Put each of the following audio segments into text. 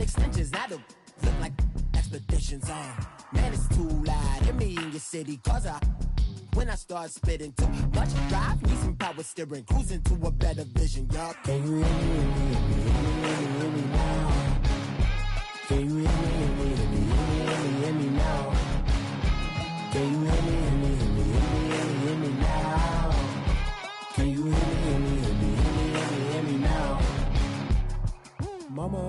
Extensions that'll look like expeditions on. Man, it's too loud. Hear me in your city, cause when I start spitting too much drive, need some power steering, cruising to a better vision, y'all. Can you hear me now? Can you hear me now? Can you hear me now? Can you hear me now? Mama,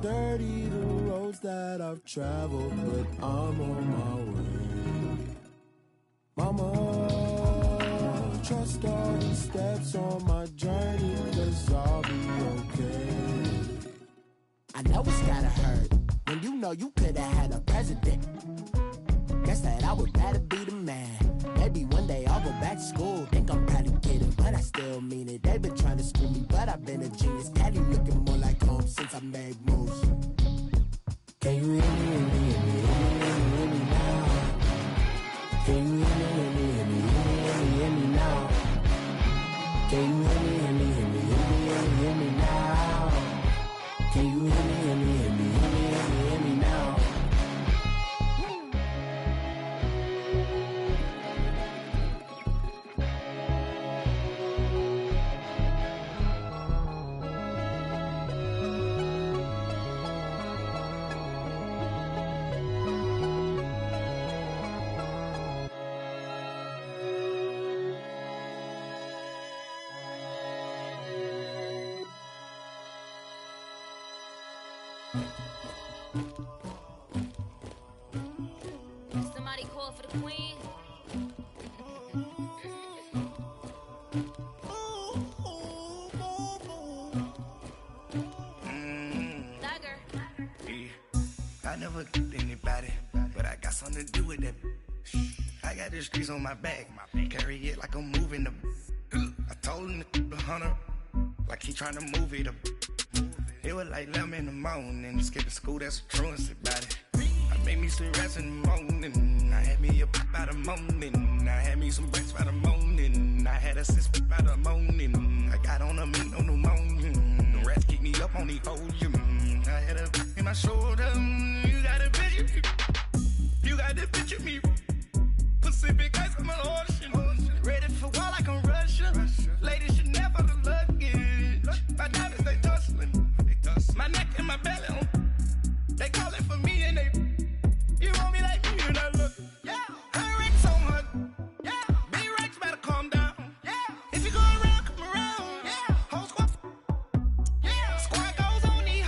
dirty the roads that I've traveled, but I'm on my way. Mama, trust all the steps on my journey, 'cause I'll be okay. I know it's gotta hurt when you know you could've had a president. Guess that I would rather be the man. Maybe one day I'll go back to school. Think I'm probably kidding, but I still mean it. They've been trying to screw me, but I've been a genius. Daddy looking more like home since I made moves. Can you hear me now? Can you hear me now? Can you hear me now? Can you hear me now? Somebody call for the queen. Dagger. Yeah. I never did anybody, but I got something to do with that. I got the streets on my back, carry it like I'm moving the. I told him the hunter, like he trying to move it up. It was like 11 in the morning, skipping school, that's a truancy about it. I made me some rest in the morning, I had me a pop by the morning, I had me some breaks by the morning, I had a six by the morning, I got on a meat on the morning, the rats keep me up on the ocean, I had a in my shoulder, you got a picture, you got the picture me, Pacific ice on my ocean, ready for war like I'm Russian, ladies should never the luggage, my diamonds they tussling, my neck and my belly on, they calling for me and they, you want me like me and I look, yeah, her Rex on her, yeah, B-Rex better calm down, yeah, if you go around, come around, yeah, whole squad, yeah, squad goes on the,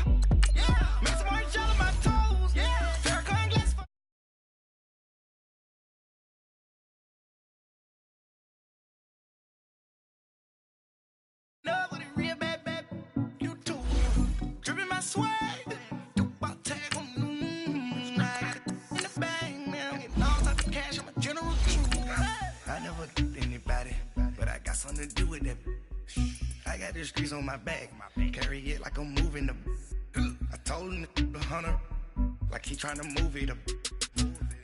yeah, make some orange gel on my toes, yeah, Farrakhan glass for love with it real bad, you too, dripping my swag. I never did anybody, but I got something to do with that. I got the streets on my back, carry it like I'm moving the. I told him the hunter, like he trying to move it up.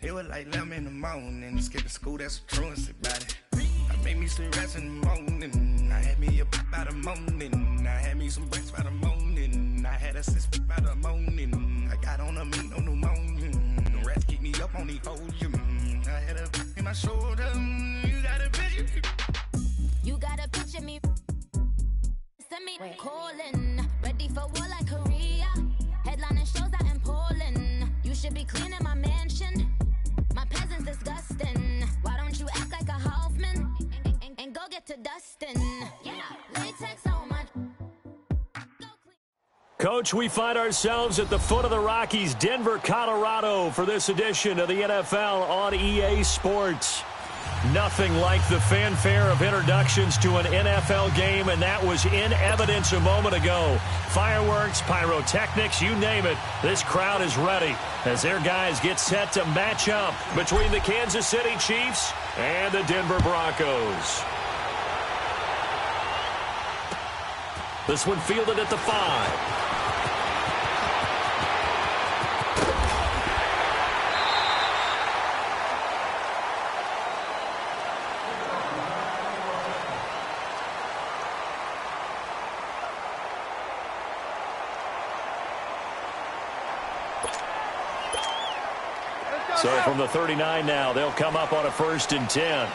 It was like 11 in the morning, skipping school, that's a truancy about it. I made me some rest in the morning, I had me a pop by the morning, I had me some breaks by the morning, I had a six by the morning, I got on a meat on the morning, the rats keep me up on the ocean, I had a in my shoulder, you got a picture. You got a picture me. Send me calling, ready for war like Korea. Headlining shows out in Poland. You should be cleaning my mansion. My peasants disgusting. Why don't you act like a Hoffman and go get to dustin'? Yeah, latex on my. Coach, we find ourselves at the foot of the Rockies, Denver, Colorado, for this edition of the NFL on EA Sports. Nothing like the fanfare of introductions to an NFL game, and that was in evidence a moment ago. Fireworks, pyrotechnics, you name it. This crowd is ready as their guys get set to match up between the Kansas City Chiefs and the Denver Broncos. This one fielded at the 5. So from the 39 now, they'll come up on a 1st and 10.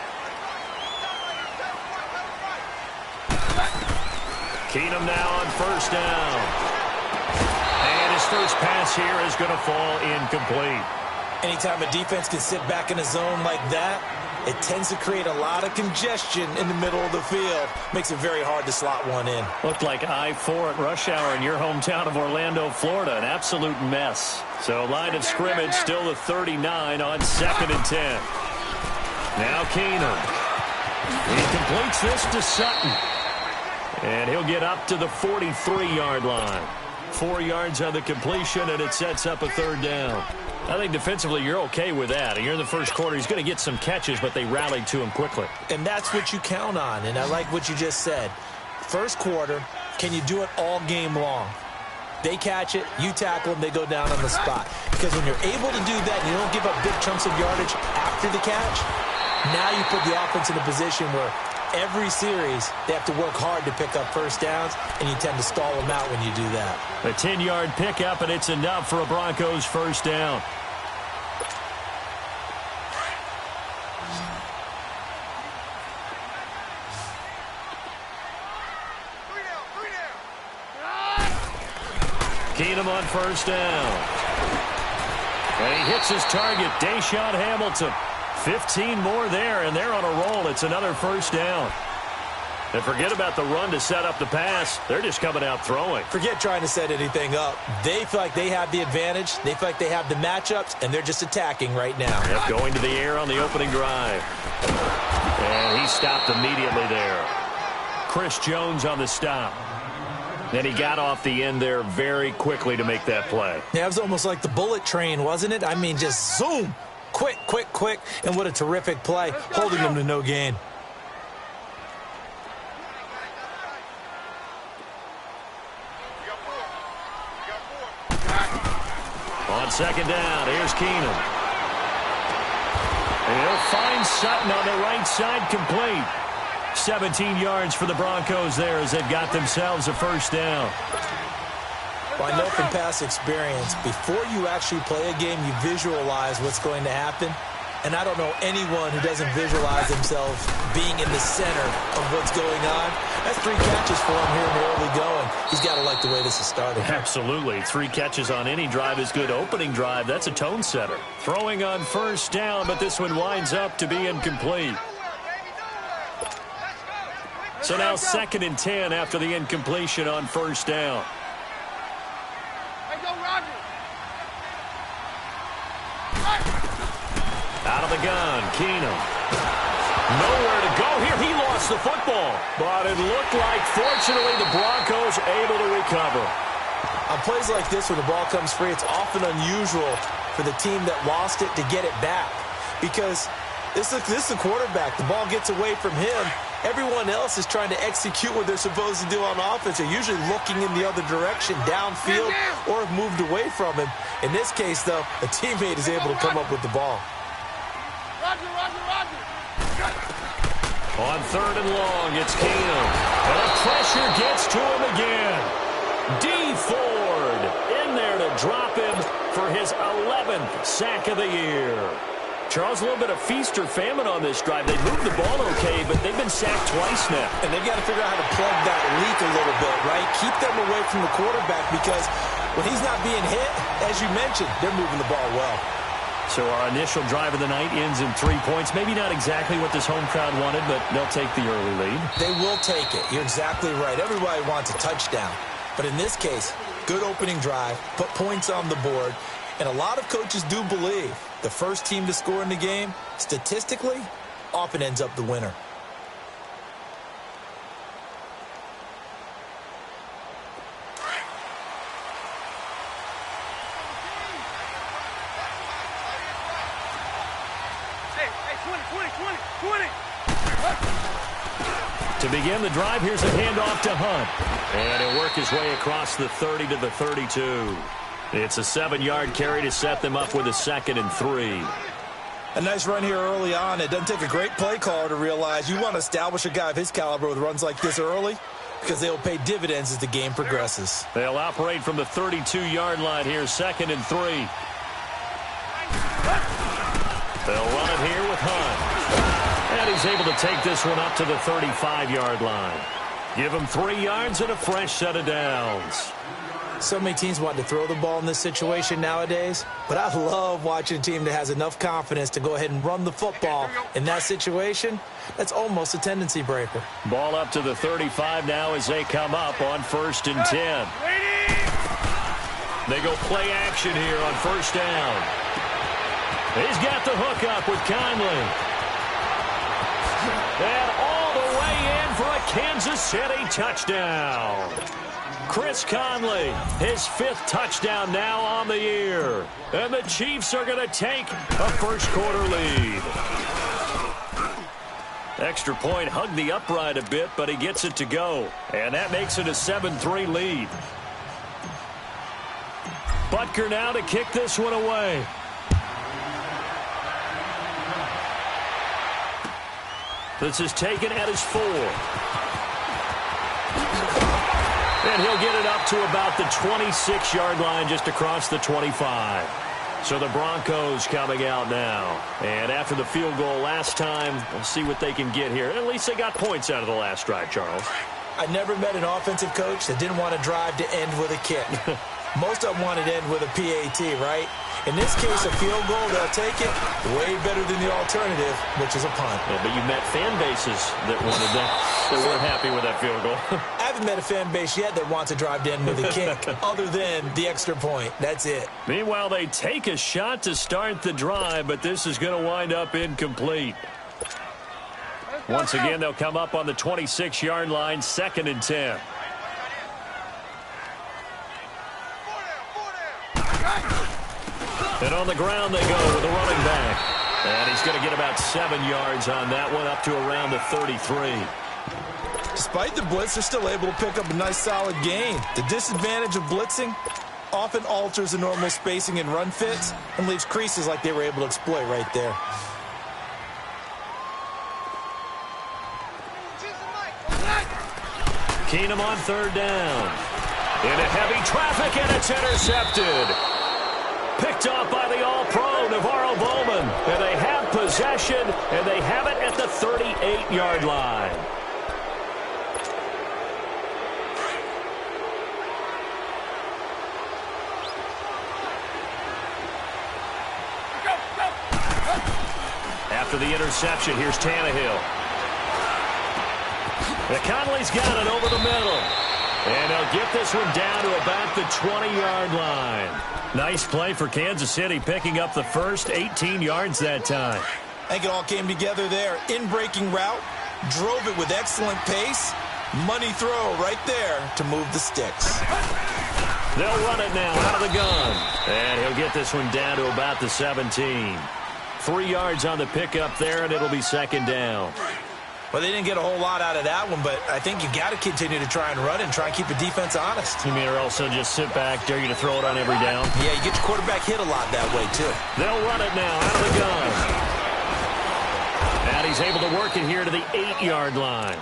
Keenum now on 1st down. And his first pass here is going to fall incomplete. Anytime a defense can sit back in a zone like that, it tends to create a lot of congestion in the middle of the field. Makes it very hard to slot one in. Looked like I-4 at rush hour in your hometown of Orlando, Florida. An absolute mess. So line of scrimmage still the 39 on 2nd and 10. Now Keenum. He completes this to Sutton. And he'll get up to the 43-yard line. 4 yards on the completion, and it sets up a 3rd down. I think defensively you're okay with that. Here in the first quarter, he's going to get some catches, but they rallied to him quickly. And that's what you count on, and I like what you just said. First quarter, can you do it all game long? They catch it, you tackle them, they go down on the spot. Because when you're able to do that and you don't give up big chunks of yardage after the catch, now you put the offense in a position where every series they have to work hard to pick up 1st downs, and you tend to stall them out when you do that. A 10-yard pickup, and it's enough for a Broncos 1st down. Keenum on 1st down. And he hits his target, Deshaun Hamilton. 15 more there, and they're on a roll. It's another 1st down. And forget about the run to set up the pass. They're just coming out throwing. Forget trying to set anything up. They feel like they have the advantage. They feel like they have the matchups, and they're just attacking right now. Yep, going to the air on the opening drive. And he stopped immediately there. Chris Jones on the stop. And he got off the end there very quickly to make that play. Yeah, it was almost like the bullet train, wasn't it? I mean, just zoom. Quick, quick, quick. And what a terrific play, holding them to no gain. On 2nd down, here's Keenum. And he'll find Sutton on the right side, complete. 17 yards for the Broncos there as they've got themselves a 1st down. Well, I know from past experience, before you actually play a game, you visualize what's going to happen. And I don't know anyone who doesn't visualize themselves being in the center of what's going on. That's 3 catches for him here in the early going. He's got to like the way this is starting. Absolutely. 3 catches on any drive is good. Opening drive, that's a tone setter. Throwing on 1st down, but this one winds up to be incomplete. So now 2nd and 10 after the incompletion on 1st down. Out of the gun, Keenum. Nowhere to go here. He lost the football. But it looked like, fortunately, the Broncos able to recover. On plays like this, when the ball comes free, it's often unusual for the team that lost it to get it back. Because this is the quarterback. The ball gets away from him. Everyone else is trying to execute what they're supposed to do on offense. They're usually looking in the other direction, downfield, or have moved away from him. In this case, though, a teammate is able to come up with the ball. On 3rd and long, it's Keenum. And the pressure gets to him again. D. Ford in there to drop him for his 11th sack of the year. Charles, a little bit of feast or famine on this drive. They moved the ball okay, but they've been sacked twice now. And they've got to figure out how to plug that leak a little bit, right? Keep them away from the quarterback because when he's not being hit, as you mentioned, they're moving the ball well. So our initial drive of the night ends in 3 points. Maybe not exactly what this home crowd wanted, but they'll take the early lead. They will take it. You're exactly right. Everybody wants a touchdown. But in this case, good opening drive, put points on the board, and a lot of coaches do believe the first team to score in the game, statistically, often ends up the winner. To begin the drive, here's a handoff to Hunt. And he'll work his way across the 30 to the 32. It's a 7-yard carry to set them up with a 2nd and 3. A nice run here early on. It doesn't take a great play caller to realize you want to establish a guy of his caliber with runs like this early because they'll pay dividends as the game progresses. They'll operate from the 32-yard line here, 2nd and 3. They'll run it here with Hunt. And he's able to take this one up to the 35-yard line. Give him 3 yards and a fresh set of downs. So many teams want to throw the ball in this situation nowadays, but I love watching a team that has enough confidence to go ahead and run the football. In that situation, that's almost a tendency breaker. Ball up to the 35 now as they come up on 1st and 10. They go play action here on 1st down. He's got the hook up with Conley. And all the way in for a Kansas City touchdown. Chris Conley, his 5th touchdown now on the year. And the Chiefs are going to take a first-quarter lead. Extra point hugged the upright a bit, but he gets it to go. And that makes it a 7-3 lead. Butker now to kick this one away. This is taken at his 4. And he'll get it up to about the 26-yard line just across the 25. So the Broncos coming out now. And after the field goal last time, we'll see what they can get here. At least they got points out of the last drive, Charles. I never met an offensive coach that didn't want to drive to end with a kick. Most of them wanted to end with a PAT, right? In this case, a field goal, they'll take it way better than the alternative, which is a punt. Yeah, but you met fan bases that wanted that, that weren't happy with that field goal. I haven't met a fan base yet that wants to drive to end with a kick, other than the extra point. That's it. Meanwhile, they take a shot to start the drive, but this is going to wind up incomplete. Once again, they'll come up on the 26-yard line, 2nd and 10. And on the ground they go with the running back. And he's going to get about 7 yards on that one, up to around the 33. Despite the blitz, they're still able to pick up a nice solid gain. The disadvantage of blitzing often alters the normal spacing and run fits and leaves creases like they were able to exploit right there. Keenum on 3rd down. In a heavy traffic, and it's intercepted. Picked off by the All-Pro, Navarro Bowman. And they have possession, and they have it at the 38-yard line. After the interception, here's Tannehill. And Conley's got it over the middle. And they'll get this one down to about the 20-yard line. Nice play for Kansas City, picking up the first 18 yards that time. I think it all came together there. In-breaking route, drove it with excellent pace. Money throw right there to move the sticks. They'll run it now out of the gun. And he'll get this one down to about the 17. 3 yards on the pickup there, and it'll be 2nd down. Well, they didn't get a whole lot out of that one, but I think you got to continue to try and run and try and keep the defense honest. You mean or also just sit back, dare you to throw it on every down? Yeah, you get your quarterback hit a lot that way, too. They'll run it now out of the gun. And he's able to work it here to the 8-yard line.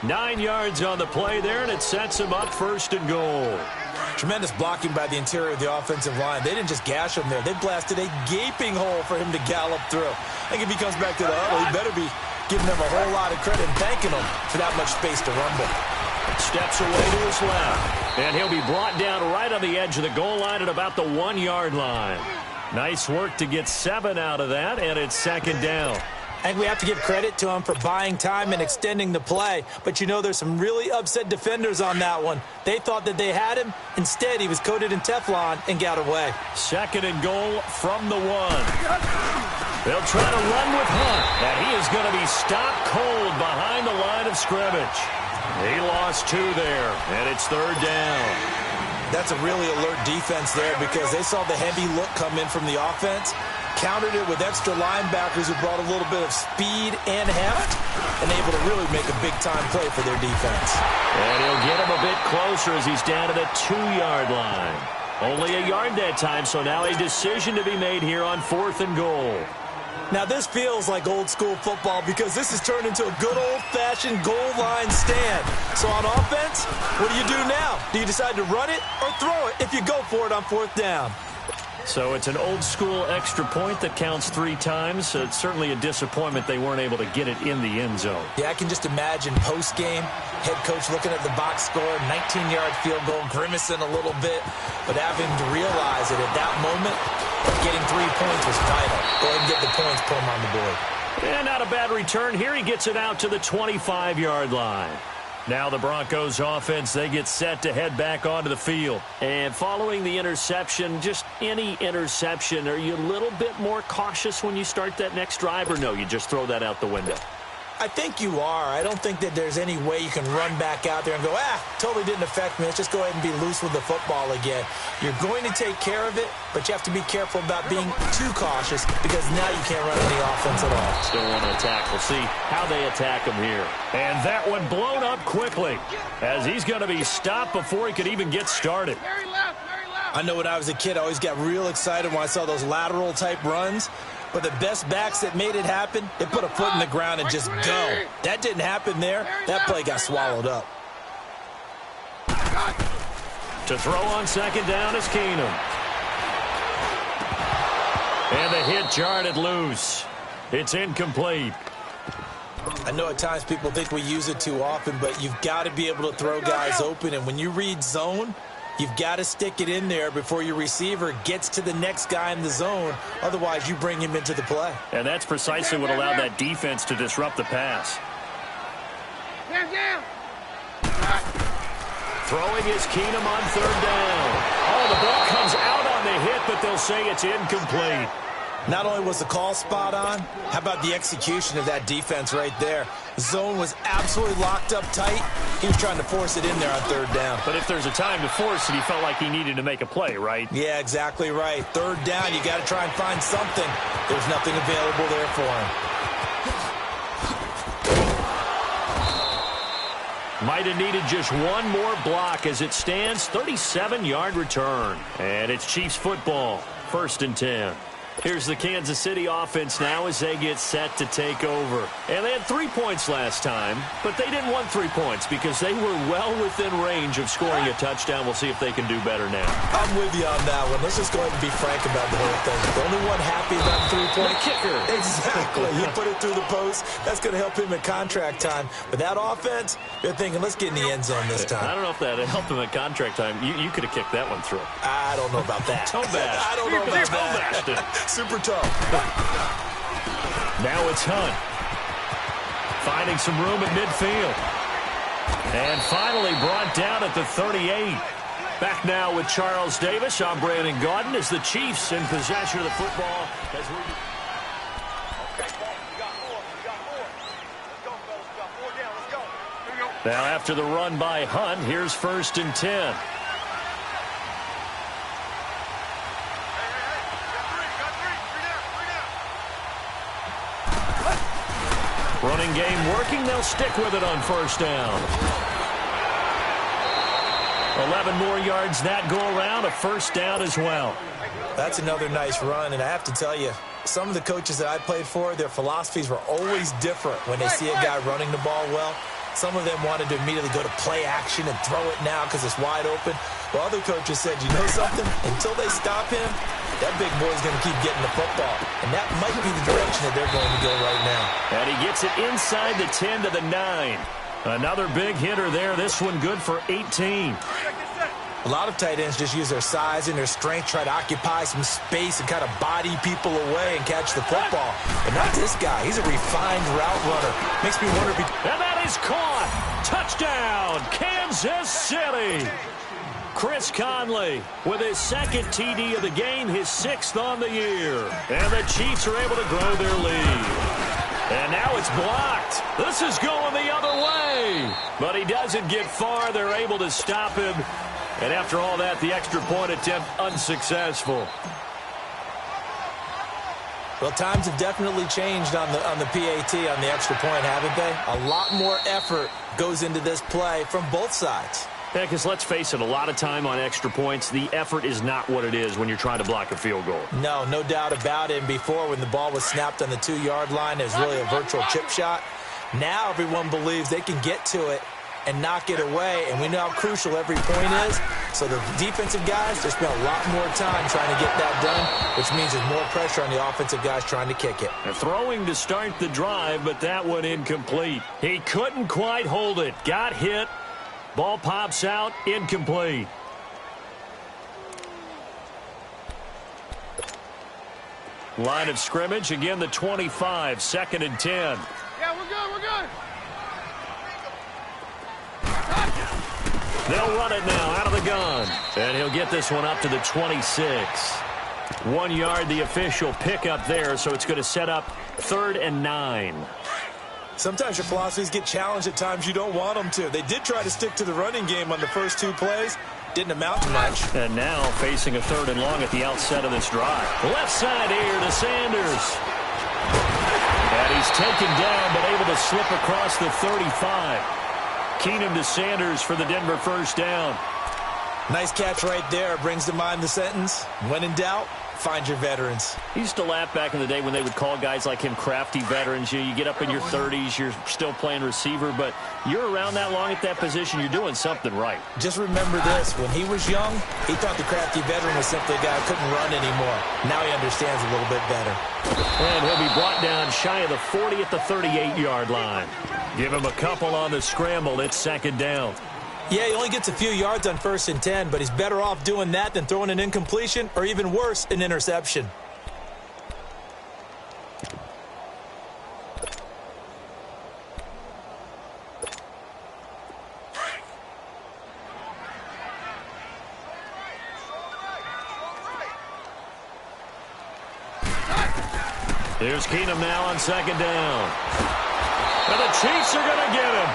9 yards on the play there, and it sets him up 1st and goal. Tremendous blocking by the interior of the offensive line. They didn't just gash him there. They blasted a gaping hole for him to gallop through. I think if he comes back to the huddle, he better be giving them a whole lot of credit and thanking them for that much space to rumble. Steps away to his left. And he'll be brought down right on the edge of the goal line at about the 1-yard line. Nice work to get 7 out of that, and it's 2nd down. I think we have to give credit to him for buying time and extending the play. But, you know, there's some really upset defenders on that one. They thought that they had him. Instead, he was coated in Teflon and got away. 2nd and goal from the 1. They'll try to run with Hunt. And he is going to be stopped cold behind the line of scrimmage. He lost 2 there, and it's 3rd down. That's a really alert defense there because they saw the heavy look come in from the offense, countered it with extra linebackers who brought a little bit of speed and heft, and able to really make a big-time play for their defense. And he'll get him a bit closer as he's down to the 2-yard line. Only a yard that time, so now a decision to be made here on 4th and goal. Now, this feels like old-school football because this has turned into a good old-fashioned goal line stand. So on offense, what do you do now? Do you decide to run it or throw it if you go for it on 4th down? So it's an old-school extra point that counts 3 times. It's certainly a disappointment they weren't able to get it in the end zone. Yeah, I can just imagine post-game, head coach looking at the box score, 19-yard field goal, grimacing a little bit, but having to realize that at that moment, getting 3 points was vital. Go ahead and get the points, put them on the board. And not a bad return here. He gets it out to the 25-yard line. Now the Broncos offense, they get set to head back onto the field. And following the interception, just any interception, are you a little bit more cautious when you start that next drive, or no, you just throw that out the window? I think you are. I don't think that there's any way you can run back out there and go, totally didn't affect me. Let's just go ahead and be loose with the football again. You're going to take care of it, but you have to be careful about being too cautious because now you can't run any offense at all. Still want to attack. We'll see how they attack him here. And that one blown up quickly as he's going to be stopped before he could even get started. I know when I was a kid, I always got real excited when I saw those lateral type runs. But the best backs that made it happen, they put a foot in the ground and just go. That didn't happen there. That play got swallowed up. To throw on second down is Keenum. And the hit jarred it loose. It's incomplete. I know at times people think we use it too often, but you've got to be able to throw guys open. And when you read zone, you've got to stick it in there before your receiver gets to the next guy in the zone. Otherwise, you bring him into the play. And that's precisely what allowed that defense to disrupt the pass. Throwing is Keenum on third down. Oh, the ball comes out on the hit, but they'll say it's incomplete. Not only was the call spot on, how about the execution of that defense right there? The zone was absolutely locked up tight. He was trying to force it in there on third down. But if there's a time to force it, he felt like he needed to make a play, right? Yeah, exactly right. Third down, you got to try and find something. There's nothing available there for him. Might have needed just one more block as it stands. 37-yard return. And it's Chiefs football. 1st and 10. Here's the Kansas City offense now as they get set to take over. And they had 3 points last time, but they didn't want 3 points because they were well within range of scoring a touchdown. We'll see if they can do better now. I'm with you on that one. Let's just go ahead and be frank about the whole thing. The only one happy about 3-point kicker. Exactly. You put it through the post. That's going to help him at contract time. But that offense, you're thinking, let's get in the end zone this time. I don't know if that helped him at contract time. You could have kicked that one through. I don't know about that. Toe bash. I don't know about that. Super tough. Now it's Hunt. Finding some room at midfield. And finally brought down at the 38. Back now with Charles Davis. I'm Brandon Gaudin as the Chiefs in possession of the football. Now after the run by Hunt, here's 1st and 10. Running game working. They'll stick with it on 1st down. 11 more yards that go around. A 1st down as well. That's another nice run. And I have to tell you, some of the coaches that I played for, their philosophies were always different when they see a guy running the ball well. Some of them wanted to immediately go to play action and throw it now because it's wide open. While other coaches said, you know something? Until they stop him, that big boy's going to keep getting the football. And that might be the direction that they're going to go right now. And he gets it inside the 10 to the 9. Another big hitter there. This one good for 18. A lot of tight ends just use their size and their strength, try to occupy some space and kind of body people away and catch the football. But not this guy. He's a refined route runner. Makes me wonder if he... And that is caught. Touchdown, Kansas City. Chris Conley with his 2nd TD of the game, his 6th on the year. And the Chiefs are able to grow their lead. And now it's blocked. This is going the other way. But he doesn't get far. They're able to stop him. And after all that, the extra point attempt unsuccessful. Well, times have definitely changed on the PAT, on the extra point, haven't they? A lot more effort goes into this play from both sides. Yeah, because let's face it, a lot of time on extra points, the effort is not what it is when you're trying to block a field goal. No doubt about it. And before, when the ball was snapped on the 2-yard line, it was really a virtual chip shot. Now everyone believes they can get to it and knock it away. And we know how crucial every point is. So the defensive guys, they spent a lot more time trying to get that done, which means there's more pressure on the offensive guys trying to kick it. Throwing to start the drive, but that one incomplete. He couldn't quite hold it. Got hit. Ball pops out. Incomplete. Line of scrimmage, again the 25, 2nd and 10. Yeah, we're good, we're good. They'll run it now out of the gun. And he'll get this one up to the 26. 1 yard, the official pickup there, so it's going to set up 3rd and 9. Sometimes your philosophies get challenged at times you don't want them to. They did try to stick to the running game on the first 2 plays. Didn't amount to much. And now facing a 3rd and long at the outset of this drive. Left side here to Sanders. And he's taken down but able to slip across the 35. Keenum to Sanders for the Denver first down. Nice catch right there. Brings to mind the sentence, when in doubt, find your veterans. He used to laugh back in the day when they would call guys like him crafty veterans. You get up in your 30s, you're still playing receiver, but you're around that long at that position, you're doing something right. Just remember this. When he was young, he thought the crafty veteran was simply a guy who couldn't run anymore. Now he understands a little bit better. And he'll be brought down shy of the 40 at the 38-yard line. Give him a couple on the scramble. It's 2nd down. Yeah, he only gets a few yards on 1st and 10, but he's better off doing that than throwing an incompletion or even worse, an interception. Here's Keenum now on 2nd down. And the Chiefs are going to get him.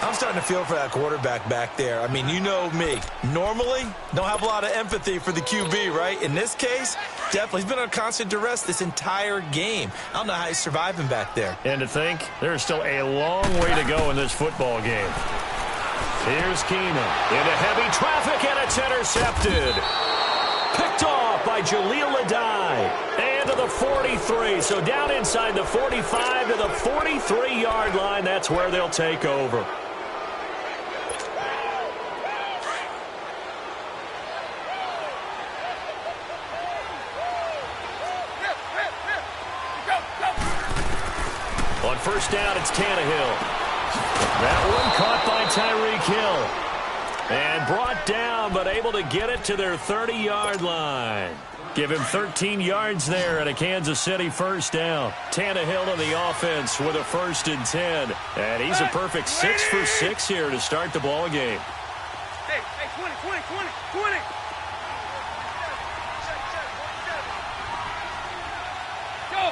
I'm starting to feel for that quarterback back there. I mean, you know me. Normally, don't have a lot of empathy for the QB, right? In this case, definitely. He's been on constant duress this entire game. I don't know how he's surviving back there. And to think, there's still a long way to go in this football game. Here's Keenum into heavy traffic, and it's intercepted. Picked off by Jaleel Adai. And to the 43. So down inside the 45 to the 43-yard line. That's where they'll take over. On 1st down, it's Tannehill. That one caught by Tyreek Hill. And brought down, but able to get it to their 30-yard line. Give him 13 yards there and a Kansas City first down. Tannehill on the offense with a 1st and 10. And he's a perfect 6 for 6 here to start the ball game. Hey, 20. Go.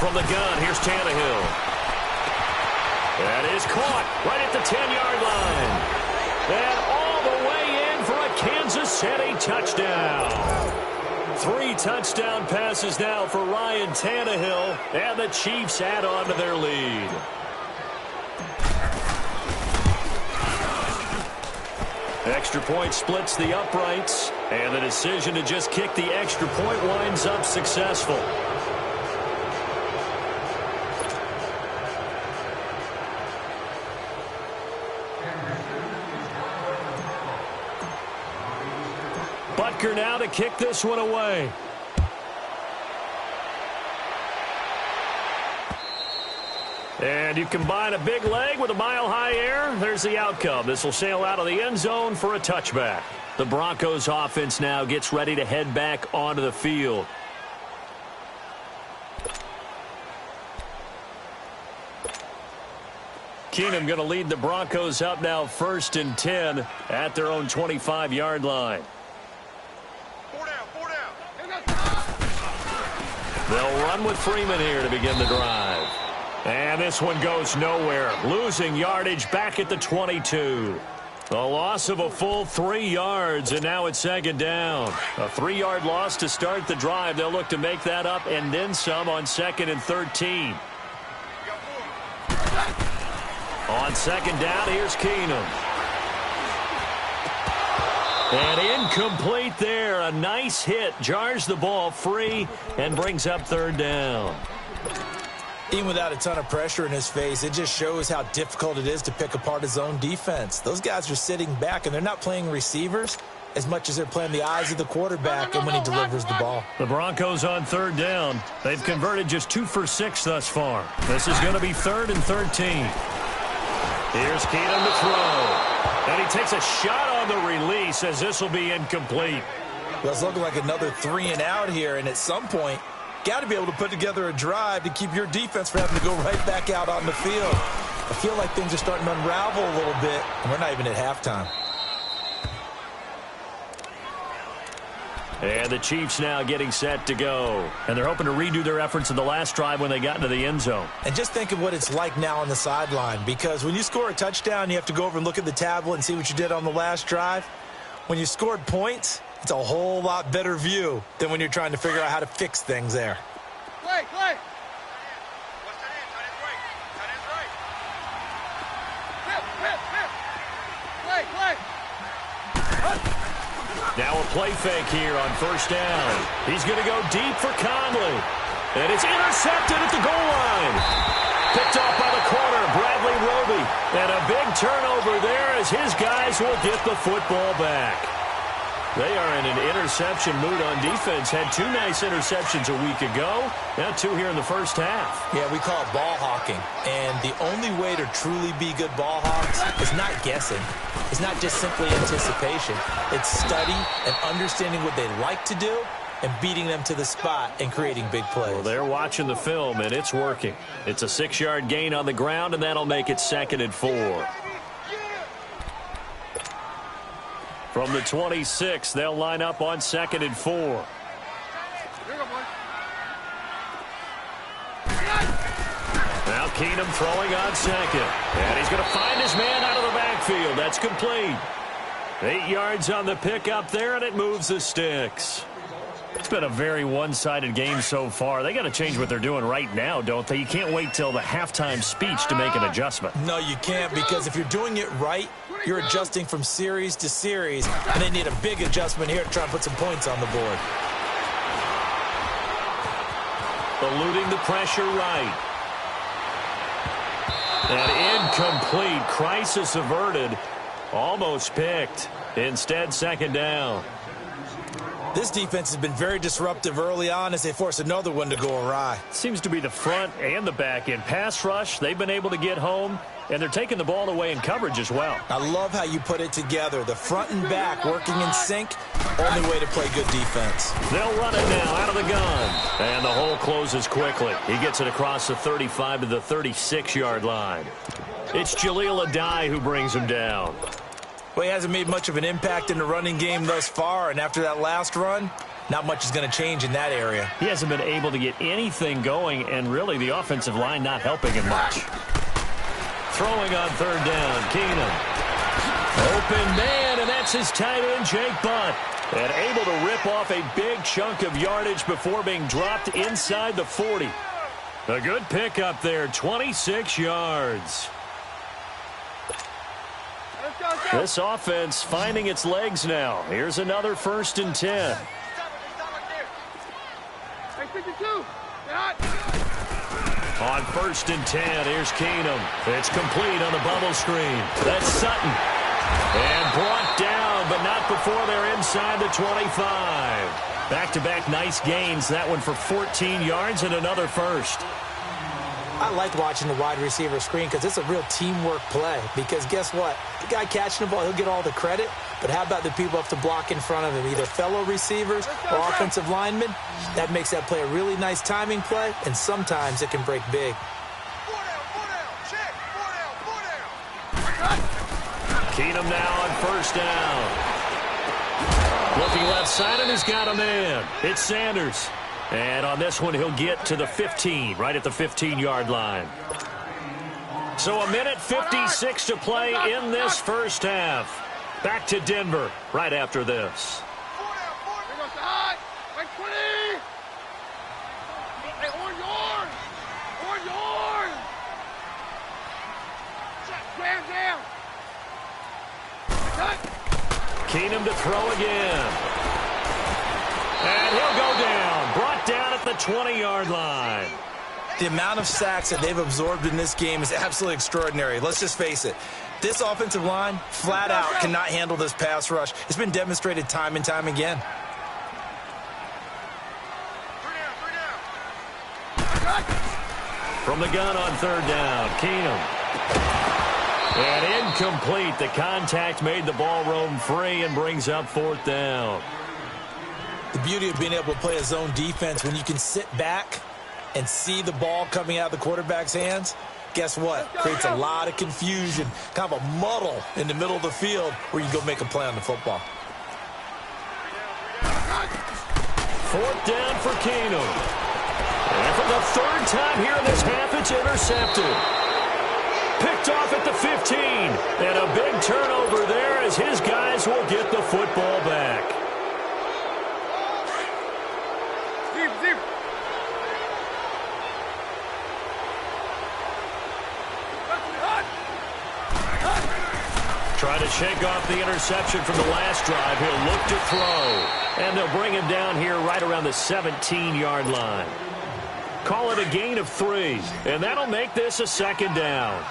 From the gun, here's Tannehill. That is caught right at the 10-yard line. And all the way in for a Kansas City touchdown. 3 touchdown passes now for Ryan Tannehill, and the Chiefs add on to their lead. Extra point splits the uprights, and the decision to just kick the extra point winds up successful. Butker now to kick this one away. And you combine a big leg with a mile-high air, there's the outcome. This will sail out of the end zone for a touchback. The Broncos offense now gets ready to head back onto the field. Keenum going to lead the Broncos up now 1st and 10 at their own 25-yard line. They'll run with Freeman here to begin the drive. And this one goes nowhere. Losing yardage back at the 22. A loss of a full 3 yards, and now it's 2nd down. A 3-yard loss to start the drive. They'll look to make that up and then some on 2nd and 13. On 2nd down, here's Keenum. And incomplete there. A nice hit. Jars the ball free and brings up 3rd down. Even without a ton of pressure in his face, it just shows how difficult it is to pick apart his own defense. Those guys are sitting back, and they're not playing receivers as much as they're playing the eyes of the quarterback and when he delivers the ball. The Broncos on third down. They've converted just 2 for 6 thus far. This is going to be 3rd and 13. Here's Keenum to throw. And he takes a shot on the release as this will be incomplete. Well, it's looking like another 3 and out here, and at some point, got to be able to put together a drive to keep your defense from having to go right back out on the field. I feel like things are starting to unravel a little bit, and we're not even at halftime. And the Chiefs now getting set to go. And they're hoping to redo their efforts in the last drive when they got into the end zone. And just think of what it's like now on the sideline, because when you score a touchdown, you have to go over and look at the tablet and see what you did on the last drive. When you scored points, it's a whole lot better view than when you're trying to figure out how to fix things there. Play. Now a play fake here on first down. He's going to go deep for Conley. And it's intercepted at the goal line. Picked off by the corner, Bradley Roby. And a big turnover there as his guys will get the football back. They are in an interception mood on defense. Had 2 nice interceptions a week ago. Now 2 here in the first half. Yeah, we call it ball hawking. And the only way to truly be good ball hawks is not guessing. It's not just simply anticipation. It's study and understanding what they like to do and beating them to the spot and creating big plays. Well, they're watching the film, and it's working. It's a 6-yard gain on the ground, and that'll make it 2nd and 4. From the 26, they'll line up on 2nd and 4. Now Keenum throwing on 2nd. And he's going to find his man out of the backfield. That's complete. 8 yards on the pickup there, and it moves the sticks. It's been a very one-sided game so far. They got to change what they're doing right now, don't they? You can't wait till the halftime speech to make an adjustment. No, you can't, because if you're doing it right, you're adjusting from series to series, and they need a big adjustment here to try and put some points on the board. Eluding the pressure right. And incomplete. Crisis averted. Almost picked. Instead, 2nd down. This defense has been very disruptive early on as they force another one to go awry. Seems to be the front and the back end. Pass rush, they've been able to get home, and they're taking the ball away in coverage as well. I love how you put it together. The front and back working in sync, only way to play good defense. They'll run it now out of the gun. And the hole closes quickly. He gets it across the 35 to the 36-yard line. It's Jaleel Adai who brings him down. Well, he hasn't made much of an impact in the running game thus far, and after that last run, not much is going to change in that area. He hasn't been able to get anything going, and really the offensive line not helping him much. Throwing on 3rd down, Keenum. Open man, and that's his tight end, Jake Butt. And able to rip off a big chunk of yardage before being dropped inside the 40. A good pickup there, 26 yards. This offense finding its legs now. Here's another 1st and 10. On 1st and 10, here's Keenum. It's complete on the bubble screen. That's Sutton. And brought down, but not before they're inside the 25. Back-to-back nice gains. That one for 14 yards and another 1st. I like watching the wide receiver screen because it's a real teamwork play. Because guess what? The guy catching the ball, he'll get all the credit. But how about the people up to block in front of him, either fellow receivers or offensive linemen? That makes that play a really nice timing play, and sometimes it can break big. Keenum now on 1st down. Looking left side, and he's got a man. It's Sanders. And on this one, he'll get to the 15, right at the 15-yard line. So 1:56 to play in this first half. Back to Denver right after this. Keenum to throw again. And he'll go down. Brought down at the 20-yard line. The amount of sacks that they've absorbed in this game is absolutely extraordinary. Let's just face it. This offensive line, flat out, cannot handle this pass rush. It's been demonstrated time and time again. From the gun on third down, Keenum. And incomplete. The contact made the ball roam free and brings up fourth down. The beauty of being able to play a zone defense when you can sit back and see the ball coming out of the quarterback's hands, guess what? Creates a lot of confusion, kind of a muddle in the middle of the field where you go make a play on the football. Fourth down for Keenum. And for the third time here in this half, it's intercepted. Picked off at the 15. And a big turnover there as his guys will get the football back. Trying to shake off the interception from the last drive. He'll look to throw. And they'll bring him down here right around the 17-yard line. Call it a gain of 3. And that'll make this a second down.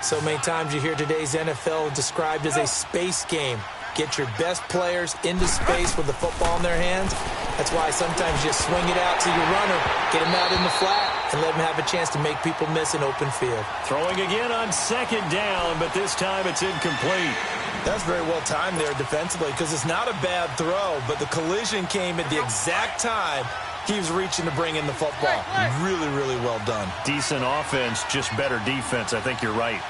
So many times you hear today's NFL described as a space game. Get your best players into space with the football in their hands. That's why sometimes you swing it out to your runner, get him out in the flat, and let him have a chance to make people miss an open field. Throwing again on second down, but this time it's incomplete. That's very well timed there defensively because it's not a bad throw, but the collision came at the exact time he was reaching to bring in the football. Really, really well done. Decent offense, just better defense. I think you're right.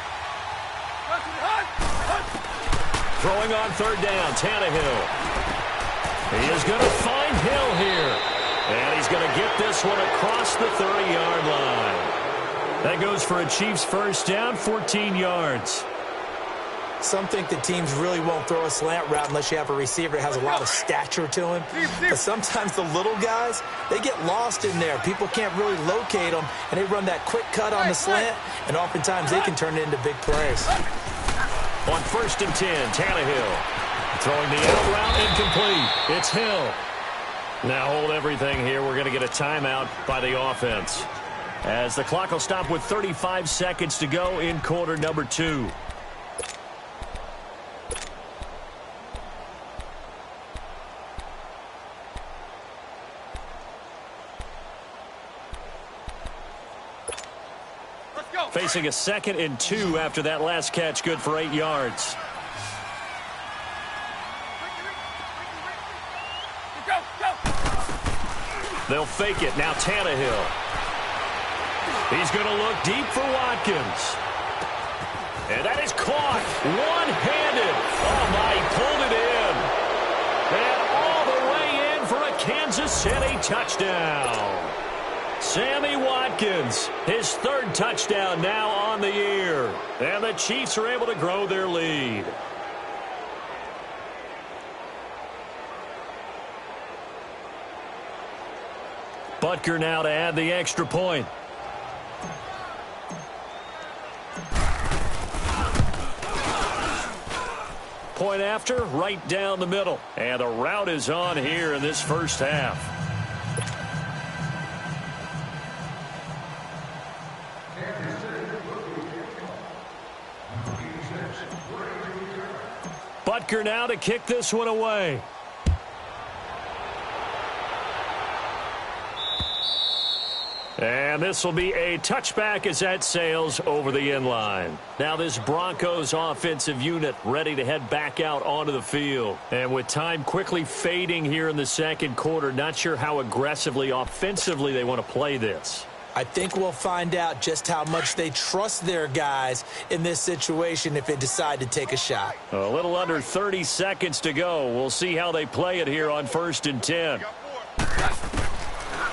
Throwing on third down, Tannehill. He is going to find Hill here. And he's going to get this one across the 30-yard line. That goes for a Chiefs first down, 14 yards. Some think that teams really won't throw a slant route unless you have a receiver that has a lot of stature to him. But sometimes the little guys, they get lost in there. People can't really locate them, and they run that quick cut on the slant, and oftentimes they can turn it into big plays. On first and 10, Tannehill. Throwing the out route, incomplete. It's Hill. Now hold everything here. We're going to get a timeout by the offense. As the clock will stop with 35 seconds to go in quarter number 2. Facing a 2nd and 2 after that last catch, good for 8 yards. They'll fake it. Now Tannehill. He's going to look deep for Watkins. And that is caught. One-handed. Oh, my, he pulled it in. And all the way in for a Kansas City touchdown. Sammy Watkins, his 3rd touchdown now on the year. And the Chiefs are able to grow their lead. Butker now to add the extra point. Point after, right down the middle. And the route is on here in this first half. Butker now to kick this one away. And this will be a touchback as that sails over the inline. Now this Broncos offensive unit ready to head back out onto the field. And with time quickly fading here in the second quarter, not sure how aggressively, offensively they want to play this. I think we'll find out just how much they trust their guys in this situation if they decide to take a shot. A little under 30 seconds to go. We'll see how they play it here on 1st and 10.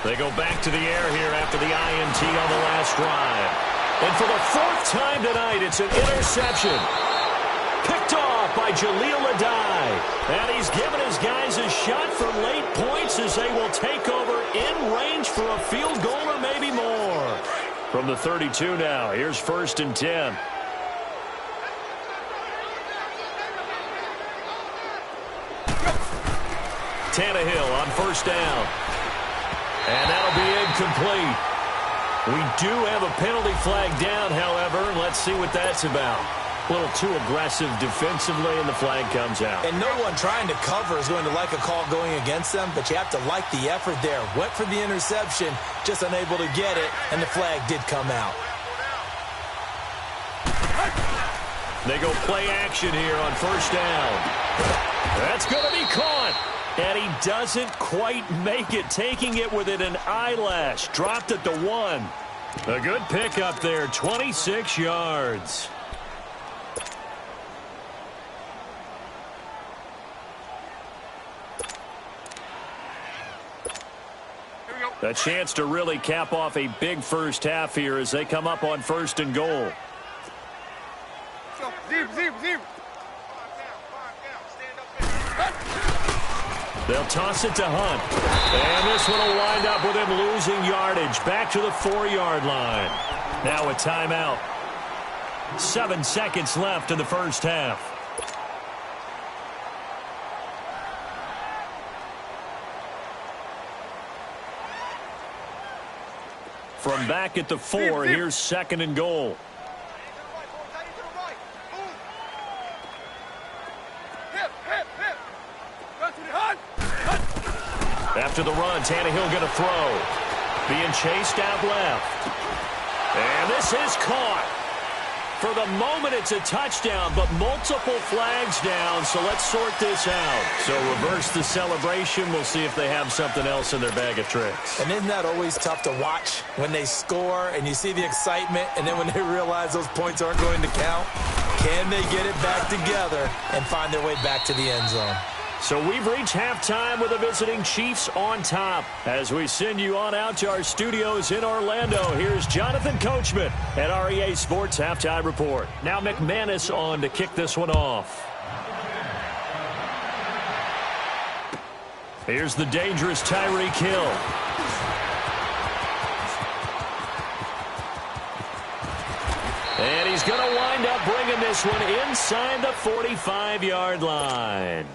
They go back to the air here after the INT on the last drive. And for the 4th time tonight, it's an interception. Picked off by Jaleel Adai. And he's given his guys a shot for late points as they will take over in range for a field goal or maybe more. From the 32 now, here's 1st and 10. Tannehill on first down. And that'll be incomplete. We do have a penalty flag down, however. Let's see what that's about. A little too aggressive defensively, and the flag comes out. And no one trying to cover is going to like a call going against them, but you have to like the effort there. Went for the interception, just unable to get it, and the flag did come out. They go play action here on first down. That's going to be caught. And he doesn't quite make it, taking it within an eyelash. Dropped at the 1. A good pickup there, 26 yards. A chance to really cap off a big first half here as they come up on first and goal. Zero. They'll toss it to Hunt. And this one will wind up with him losing yardage. Back to the 4-yard line. Now a timeout. 7 seconds left in the first half. From back at the 4, here's second and goal. After the run, Tannehill going to throw. Being chased out left. And this is caught. For the moment, it's a touchdown, but multiple flags down, so let's sort this out. So reverse the celebration. We'll see if they have something else in their bag of tricks. And isn't that always tough to watch when they score and you see the excitement, and then when they realize those points aren't going to count? Can they get it back together and find their way back to the end zone? So we've reached halftime with the visiting Chiefs on top. As we send you on out to our studios in Orlando, here's Jonathan Coachman at our EA Sports Halftime Report. Now McManus on to kick this one off. Here's the dangerous Tyreek Hill. And he's going to wind up bringing this one inside the 45-yard line.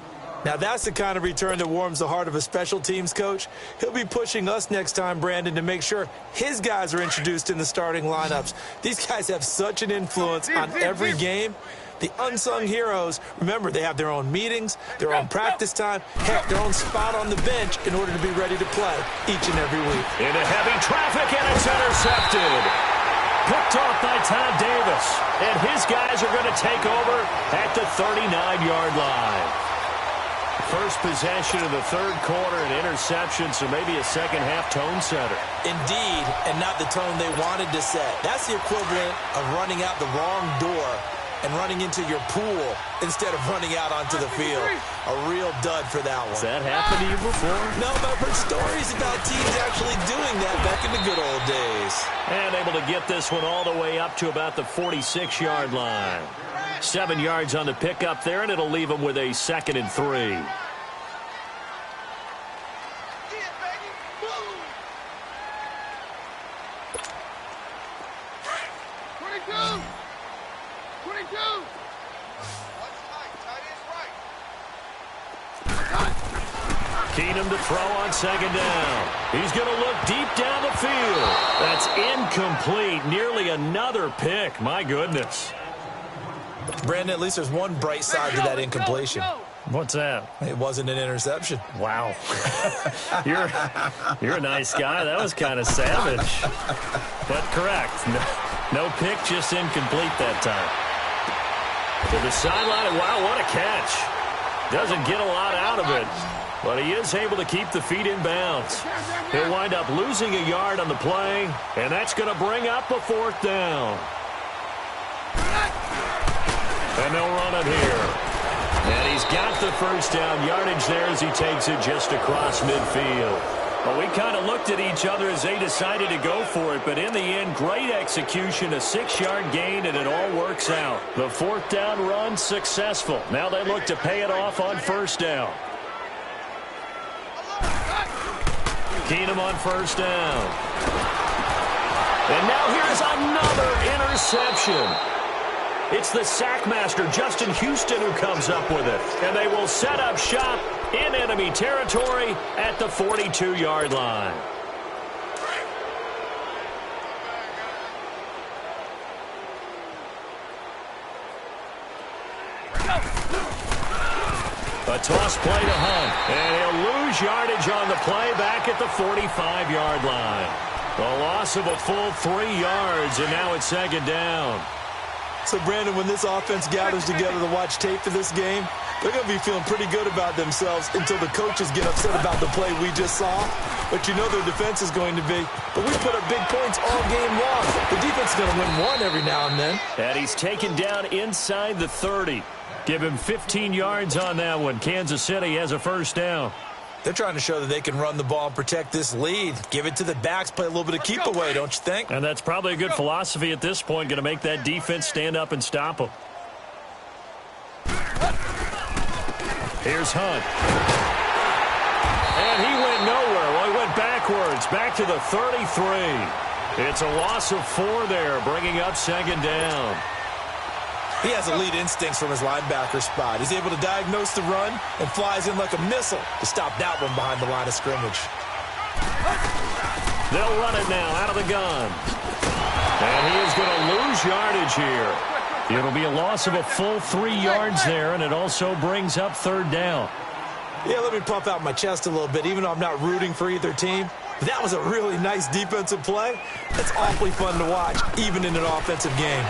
Now, that's the kind of return that warms the heart of a special teams coach. He'll be pushing us next time, Brandon, to make sure his guys are introduced in the starting lineups. These guys have such an influence on every game. The unsung heroes, remember, they have their own meetings, their own practice time, heck, their own spot on the bench in order to be ready to play each and every week. Into heavy traffic, and it's intercepted. Picked off by Todd Davis. And his guys are going to take over at the 39-yard line. First possession of the third quarter, an interception, so maybe a second-half tone setter. Indeed, and not the tone they wanted to set. That's the equivalent of running out the wrong door and running into your pool instead of running out onto the field. A real dud for that one. Has that happened to you before? No, but I've heard stories about teams actually doing that back in the good old days. And able to get this one all the way up to about the 46-yard line. 7 yards on the pickup there, and it'll leave them with a 2nd and 3. Keenum to throw on second down. He's going to look deep down the field. That's incomplete. Nearly another pick. My goodness. Brandon, at least there's one bright side to that incompletion. What's that? It wasn't an interception. Wow. You're a nice guy. That was kind of savage. But correct. No pick, just incomplete that time. To the sideline. Wow, what a catch. Doesn't get a lot out of it. But he is able to keep the feet in bounds. He'll wind up losing a yard on the play, and that's going to bring up a 4th down. And they'll run it here. And he's got the first down yardage there as he takes it just across midfield. Well, we kind of looked at each other as they decided to go for it, but in the end, great execution, a 6-yard gain, and it all works out. The 4th down run successful. Now they look to pay it off on first down. Keenum on first down. And now here's another interception. It's the sackmaster, Justin Houston, who comes up with it. And they will set up shop in enemy territory at the 42-yard line. A toss play to Hunt, and he'll lose yardage on the play back at the 45-yard line. A loss of a full 3 yards, and now it's second down. So, Brandon, when this offense gathers together to watch tape for this game, they're going to be feeling pretty good about themselves until the coaches get upset about the play we just saw. But you know their defense is going to be. But we put up big points all game long. The defense is going to win one every now and then. And he's taken down inside the 30. Give him 15 yards on that one. Kansas City has a first down. They're trying to show that they can run the ball and protect this lead. Give it to the backs, play a little bit of keep away, don't you think? And that's probably a good philosophy at this point, going to make that defense stand up and stop them. Here's Hunt. And he went nowhere. Well, he went backwards, back to the 33. It's a loss of 4 there, bringing up second down. He has elite instincts from his linebacker spot. He's able to diagnose the run and flies in like a missile to stop that one behind the line of scrimmage. They'll run it now out of the gun. And he is going to lose yardage here. It'll be a loss of a full 3 yards there, and it also brings up third down. Yeah, let me puff out my chest a little bit, even though I'm not rooting for either team. That was a really nice defensive play. It's awfully fun to watch, even in an offensive game.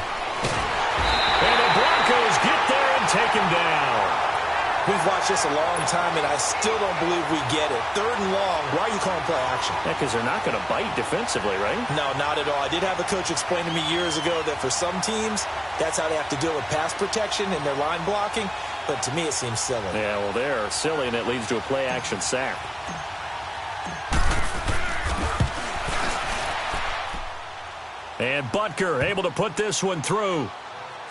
And the Broncos get there and take him down. We've watched this a long time, and I still don't believe we get it. 3rd and long, why are you calling play action? Yeah, because they're not going to bite defensively, right? No, not at all. I did have a coach explain to me years ago that for some teams, that's how they have to deal with pass protection and their line blocking. But to me, it seems silly. Yeah, well, they're silly, and it leads to a play-action sack. And Butker able to put this one through.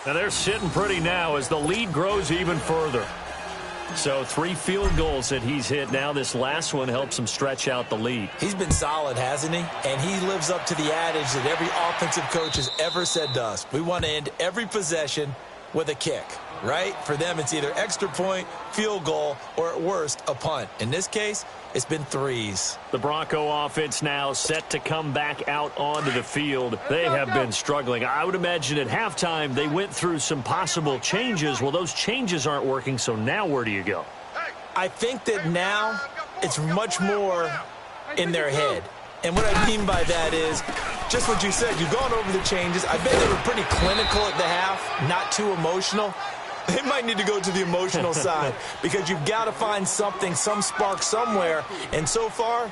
Now they're sitting pretty now as the lead grows even further. So 3 field goals that he's hit now. This last one helps him stretch out the lead. He's been solid, hasn't he? And he lives up to the adage that every offensive coach has ever said to us. We want to end every possession with a kick, right? For them, it's either extra point, field goal, or at worst, a punt. In this case, it's been 3s. The Bronco offense now set to come back out onto the field. They have been struggling. I would imagine at halftime they went through some possible changes. Well, those changes aren't working, so now where do you go? I think that now it's much more in their head. And what I mean by that is just what you said. You've gone over the changes. I bet they were pretty clinical at the half, not too emotional. They might need to go to the emotional side because you've got to find something, some spark somewhere. And so far,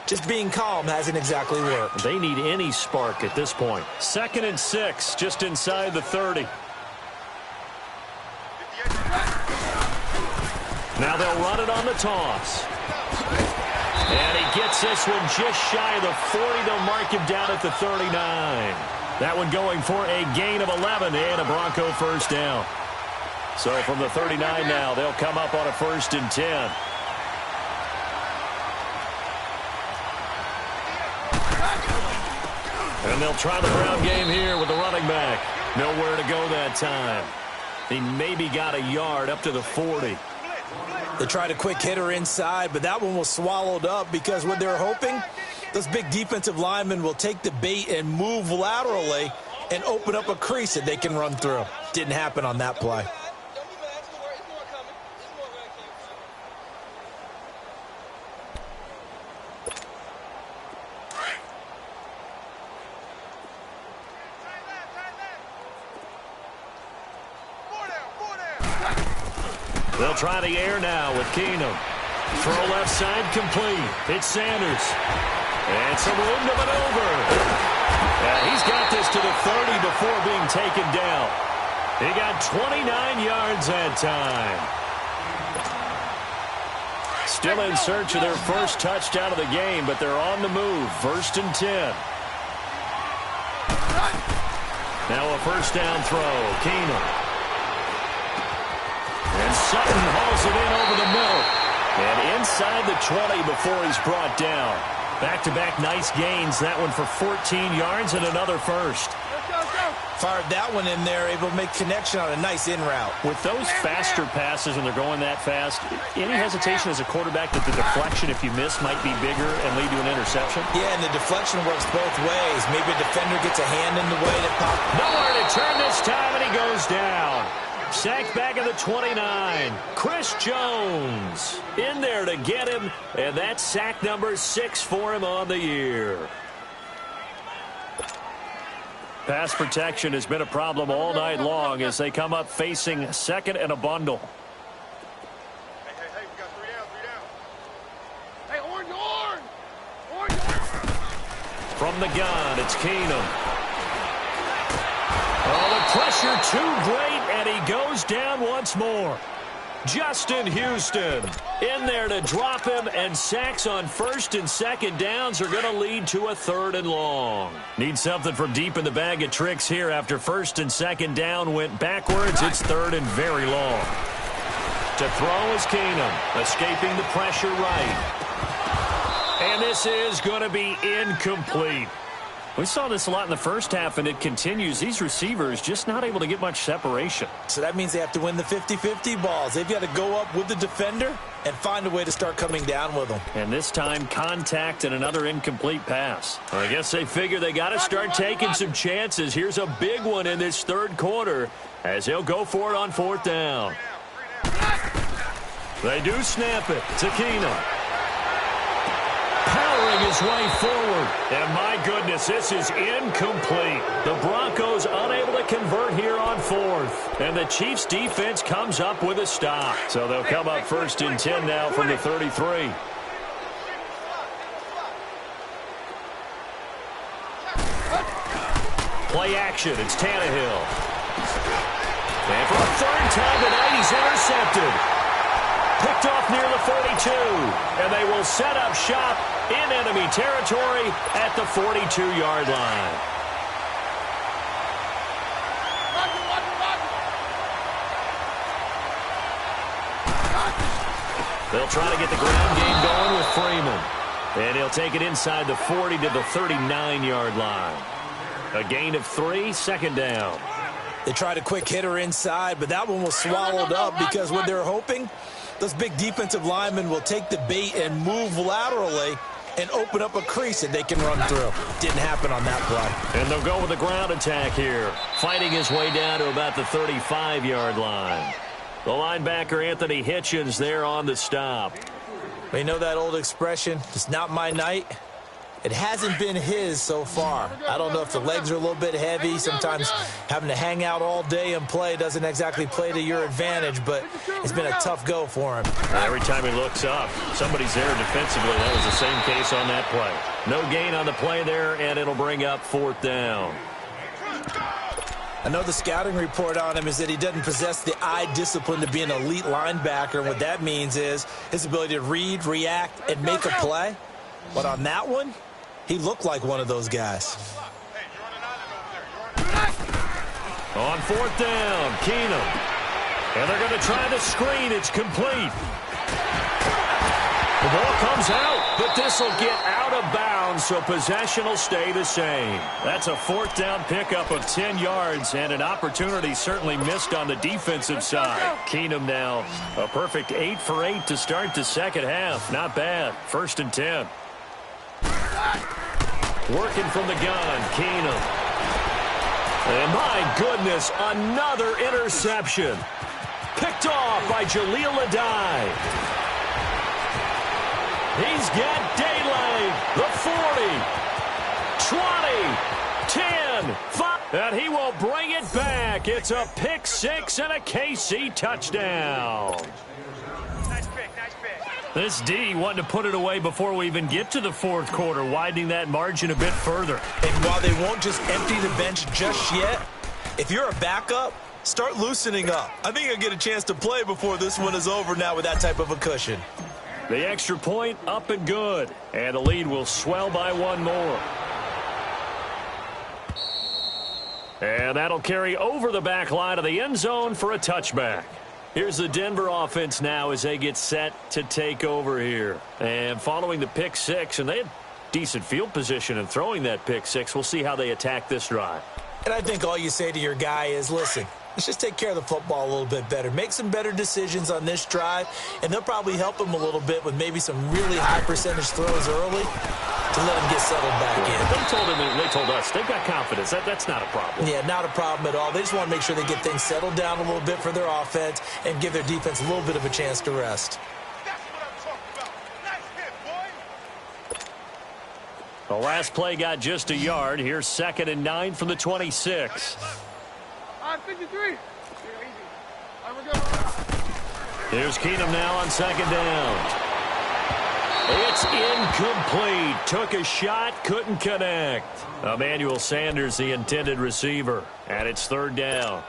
just being calm hasn't exactly worked. They need any spark at this point. 2nd and 6, just inside the 30. Now they'll run it on the toss. And he gets this one just shy of the 40. They'll mark him down at the 39. That one going for a gain of 11 and a Bronco first down. So from the 39 now, they'll come up on a 1st and 10. And they'll try the ground game here with the running back. Nowhere to go that time. He maybe got a yard up to the 40. They tried a quick hitter inside, but that one was swallowed up because what they're hoping, those big defensive linemen will take the bait and move laterally and open up a crease that they can run through. Didn't happen on that play. They'll try the air now with Keenum. Throw left side complete. It's Sanders. And some room to maneuver. And he's got this to the 30 before being taken down. He got 29 yards that time. Still in search of their first touchdown of the game, but they're on the move. 1st and 10. Now a first down throw. Keenum. And Sutton hauls it in over the middle. And inside the 20 before he's brought down. Back-to-back nice gains. That one for 14 yards and another first. Fired that one in there, able to make connection on a nice in route. With those faster passes when they're going that fast, any hesitation as a quarterback that the deflection, if you miss, might be bigger and lead to an interception? Yeah, and the deflection works both ways. Maybe a defender gets a hand in the way that pops. Nowhere to turn this time, and he goes down. Sacked back at the 29. Chris Jones in there to get him, and that's sack number 6 for him on the year. Pass protection has been a problem all night long as they come up facing second and a bundle. Hey, we got 3 down. Hey, orange! From the gun, it's Keenum. Oh, the pressure too great, and he goes down once more. Justin Houston in there to drop him, and sacks on first and second downs are going to lead to a 3rd and long. Need something from deep in the bag of tricks here after first and second down went backwards. It's 3rd and very long. To throw is Keenum, escaping the pressure right. And this is going to be incomplete. We saw this a lot in the first half, and it continues. These receivers just not able to get much separation. So that means they have to win the 50-50 balls. They've got to go up with the defender and find a way to start coming down with them. And this time, contact and another incomplete pass. I guess they figure they got to start taking some chances. Here's a big one in this 3rd quarter as they'll go for it on 4th down. They do snap it to Keenum. Powering his way forward. And my goodness, this is incomplete. The Broncos unable to convert here on 4th. And the Chiefs defense comes up with a stop. So they'll come up 1st and 10 now from the 33. Play action, it's Tannehill. And for a 3rd time tonight, he's intercepted. Picked off near the 42, and they will set up shop in enemy territory at the 42-yard line. They'll try to get the ground game going with Freeman, and he'll take it inside the 40 to the 39-yard line. A gain of 3, 2nd down. They tried a quick hitter inside, but that one was swallowed up because what they're hoping, those big defensive linemen will take the bait and move laterally and open up a crease that they can run through. Didn't happen on that play. And they'll go with the ground attack here, fighting his way down to about the 35-yard line. The linebacker, Anthony Hitchens, there on the stop. You know that old expression, it's not my night? It hasn't been his so far. I don't know if the legs are a little bit heavy. Sometimes having to hang out all day and play doesn't exactly play to your advantage, but it's been a tough go for him. Every time he looks up, somebody's there defensively. That was the same case on that play. No gain on the play there, and it'll bring up 4th down. I know the scouting report on him is that he doesn't possess the eye discipline to be an elite linebacker, and what that means is his ability to read, react, and make a play. But on that one, he looked like one of those guys. On 4th down, Keenum. And they're going to try the screen. It's complete. The ball comes out, but this will get out of bounds, so possession will stay the same. That's a 4th down pickup of 10 yards, and an opportunity certainly missed on the defensive side. Keenum now a perfect 8 for 8 to start the 2nd half. Not bad. 1st and 10. Working from the gun, Keenum. And my goodness, another interception. Picked off by Jaleel Adai. He's got daylight. The 40, 20, 10, 5. And he will bring it back. It's a pick 6 and a KC touchdown. This D wanted to put it away before we even get to the 4th quarter, widening that margin a bit further. And while they won't just empty the bench just yet, if you're a backup, start loosening up. I think you'll get a chance to play before this one is over now with that type of a cushion. The extra point up and good. And the lead will swell by 1 more. And that'll carry over the back line of the end zone for a touchback. Here's the Denver offense now as they get set to take over here. And following the pick 6, and they had decent field position in throwing that pick 6. We'll see how they attack this drive. And I think all you say to your guy is, listen, let's just take care of the football a little bit better. Make some better decisions on this drive, and they'll probably help him a little bit with maybe some really high percentage throws early. to let him get settled back in. They told us they've got confidence. That's not a problem. Yeah, not a problem at all. They just want to make sure they get things settled down a little bit for their offense and give their defense a little bit of a chance to rest. That's what I'm talking about. Nice hit, boy. The last play got just a yard. Here's 2nd and 9 from the 26. 53. Here's Keenum now on 2nd down. It's incomplete. Took a shot, couldn't connect. Emmanuel Sanders, the intended receiver, and it's 3rd down.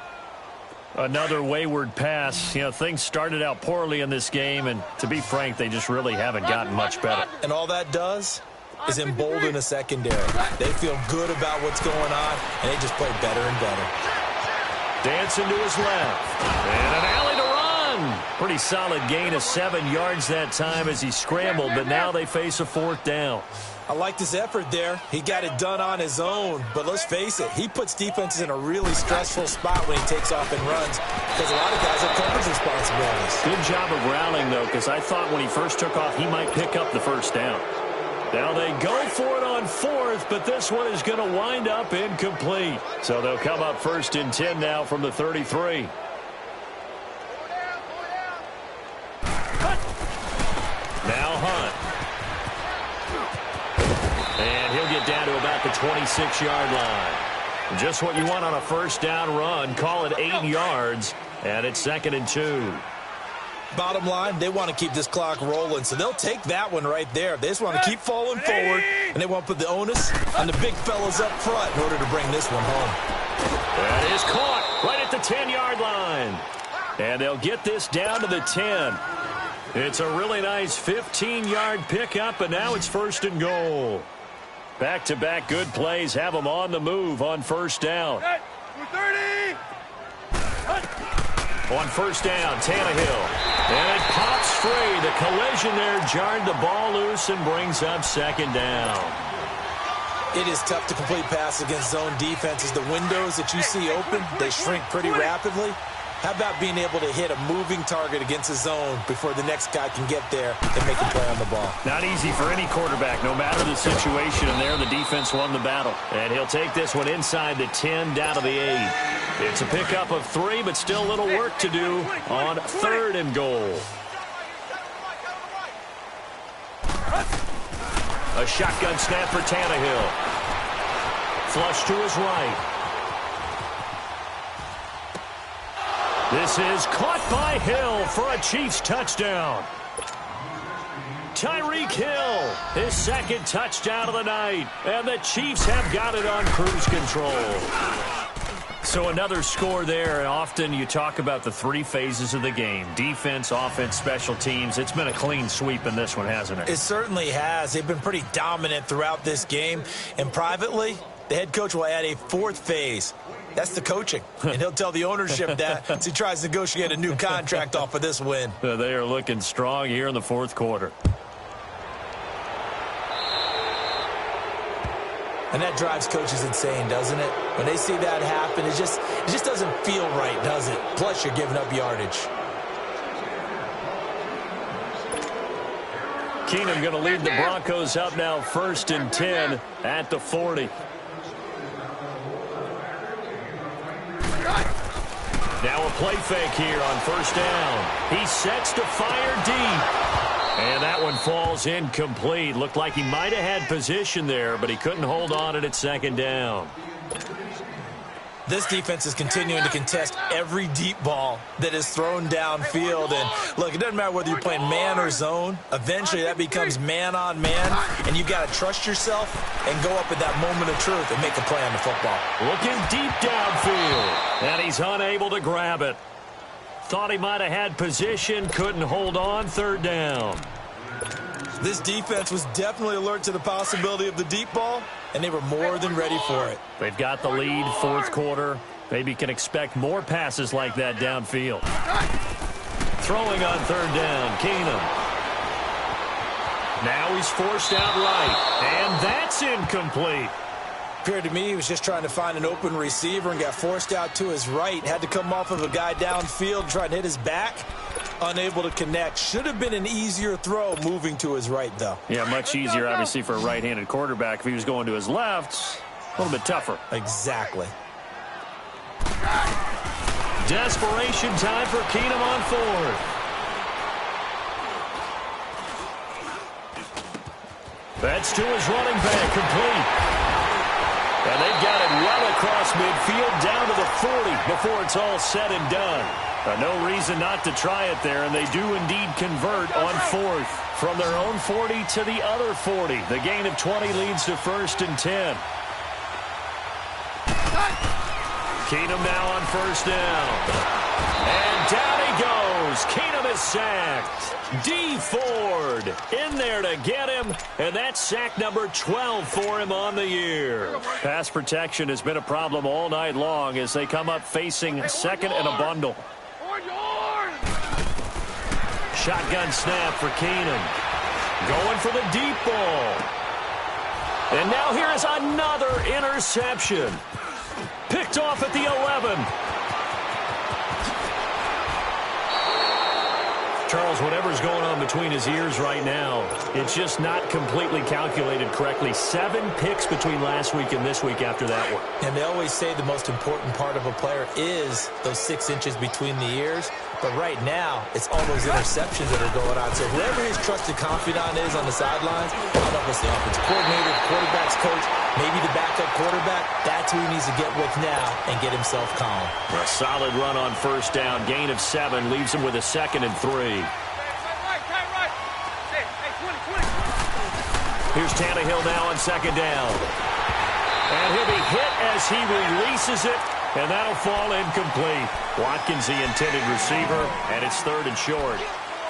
Another wayward pass. You know, things started out poorly in this game, and to be frank, they just really haven't gotten much better. And all that does is embolden a secondary. They feel good about what's going on, and they just play better and better. Dancing to his left. And an alley to run. Pretty solid gain of 7 yards that time as he scrambled, but now they face a 4th down. I like this effort there. He got it done on his own, but let's face it, he puts defenses in a really stressful spot when he takes off and runs because a lot of guys have coverage responsibilities. Good job of rallying, though, because I thought when he first took off, he might pick up the 1st down. Now they go for it on 4th, but this one is going to wind up incomplete. So they'll come up 1st and 10 now from the 33. Now Hunt. And he'll get down to about the 26-yard line. Just what you want on a 1st down run. Call it 8 yards, and it's 2nd and 2. Bottom line, they want to keep this clock rolling, so they'll take that one right there. They just want to keep falling forward, and they want to put the onus on the big fellas up front in order to bring this one home. That is caught right at the 10-yard line. And they'll get this down to the 10. It's a really nice 15-yard pickup, and now it's 1st and goal. Back-to-back good plays have them on the move on 1st down. 30. On 1st down, Tannehill. And it pops free. The collision there jarred the ball loose and brings up 2nd down. It is tough to complete passes against zone defenses. The windows that you see open, they shrink pretty rapidly. How about being able to hit a moving target against a zone before the next guy can get there and make a play on the ball? Not easy for any quarterback, no matter the situation. And there, the defense won the battle. And he'll take this one inside the 10, down to the 8. It's a pickup of 3, but still a little work to do on 3rd and goal. A shotgun snap for Tannehill. Flush to his right. This is caught by Hill for a Chiefs touchdown. Tyreek Hill, his 2nd touchdown of the night. And the Chiefs have got it on cruise control. So another score there, and often you talk about the 3 phases of the game. Defense, offense, special teams. It's been a clean sweep in this one, hasn't it? It certainly has. They've been pretty dominant throughout this game. And privately, the head coach will add a 4th phase. That's the coaching. And he'll tell the ownership that as he tries to negotiate a new contract off of this win. They are looking strong here in the 4th quarter. And that drives coaches insane, doesn't it? When they see that happen, it just doesn't feel right, does it? Plus, you're giving up yardage. Keenum going to lead the Broncos up now 1st and 10 at the 40. Now a play fake here on 1st down. He sets to fire deep. And that one falls incomplete. Looked like he might have had position there, but he couldn't hold on it at 2nd down. This defense is continuing to contest every deep ball that is thrown downfield. And, look, it doesn't matter whether you're playing man or zone. Eventually, that becomes man on man, and you've got to trust yourself and go up at that moment of truth and make a play on the football. Looking deep downfield, and he's unable to grab it. Thought he might have had position, couldn't hold on, 3rd down. This defense was definitely alert to the possibility of the deep ball, and they were more than ready for it. They've got the lead, 4th quarter. Maybe can expect more passes like that downfield. Throwing on 3rd down, Keenum. Now he's forced out right, and that's incomplete. Appeared to me he was just trying to find an open receiver and got forced out to his right. Had to come off of a guy downfield, try to hit his back. unable to connect. Should have been an easier throw moving to his right, though. Yeah, much easier, obviously, for a right-handed quarterback. If he was going to his left, a little bit tougher. Exactly. Desperation time for Keenum on fourth. That's to his running back, complete. And they've got it well across midfield, down to the 40 before it's all said and done. No reason not to try it there, and they do indeed convert on fourth. From their own 40 to the other 40. The gain of 20 leads to first and 10. Keenum now on first down. And down he goes. Keenum is sacked. D. Ford in there to get him, and that's sack number 12 for him on the year. Pass protection has been a problem all night long as they come up facing second and a bundle. Shotgun snap for Keenum. Going for the deep ball. And now here is another interception. Picked off at the 11. Charles, whatever's going on between his ears right now, it's just not completely calculated correctly. 7 picks between last week and this week after that one. And they always say the most important part of a player is those 6 inches between the ears. But right now, it's all those interceptions that are going on. So whoever his trusted confidant is on the sidelines, I don't know if it's the offensive coordinator, the quarterback's coach, maybe the backup quarterback, that's who he needs to get with now and get himself calm. A solid run on first down. Gain of 7 leaves him with a 2nd and 3. Here's Tannehill now on 2nd down. And he'll be hit as he releases it, and that'll fall incomplete. Watkins, the intended receiver, and it's 3rd and short.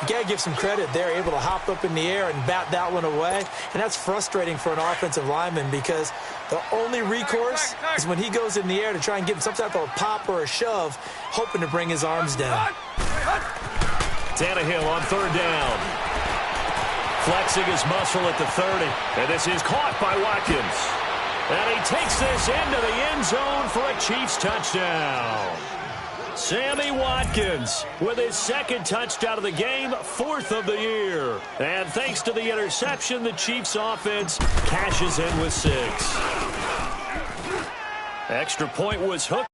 You got to give some credit. They're able to hop up in the air and bat that one away, and that's frustrating for an offensive lineman because the only recourse is when he goes in the air to try and give some type of a pop or a shove, hoping to bring his arms down. Tannehill on 3rd down. Flexing his muscle at the 30. And this is caught by Watkins. And he takes this into the end zone for a Chiefs touchdown. Sammy Watkins with his 2nd touchdown of the game, 4th of the year. And thanks to the interception, the Chiefs offense cashes in with 6. Extra point was hooked.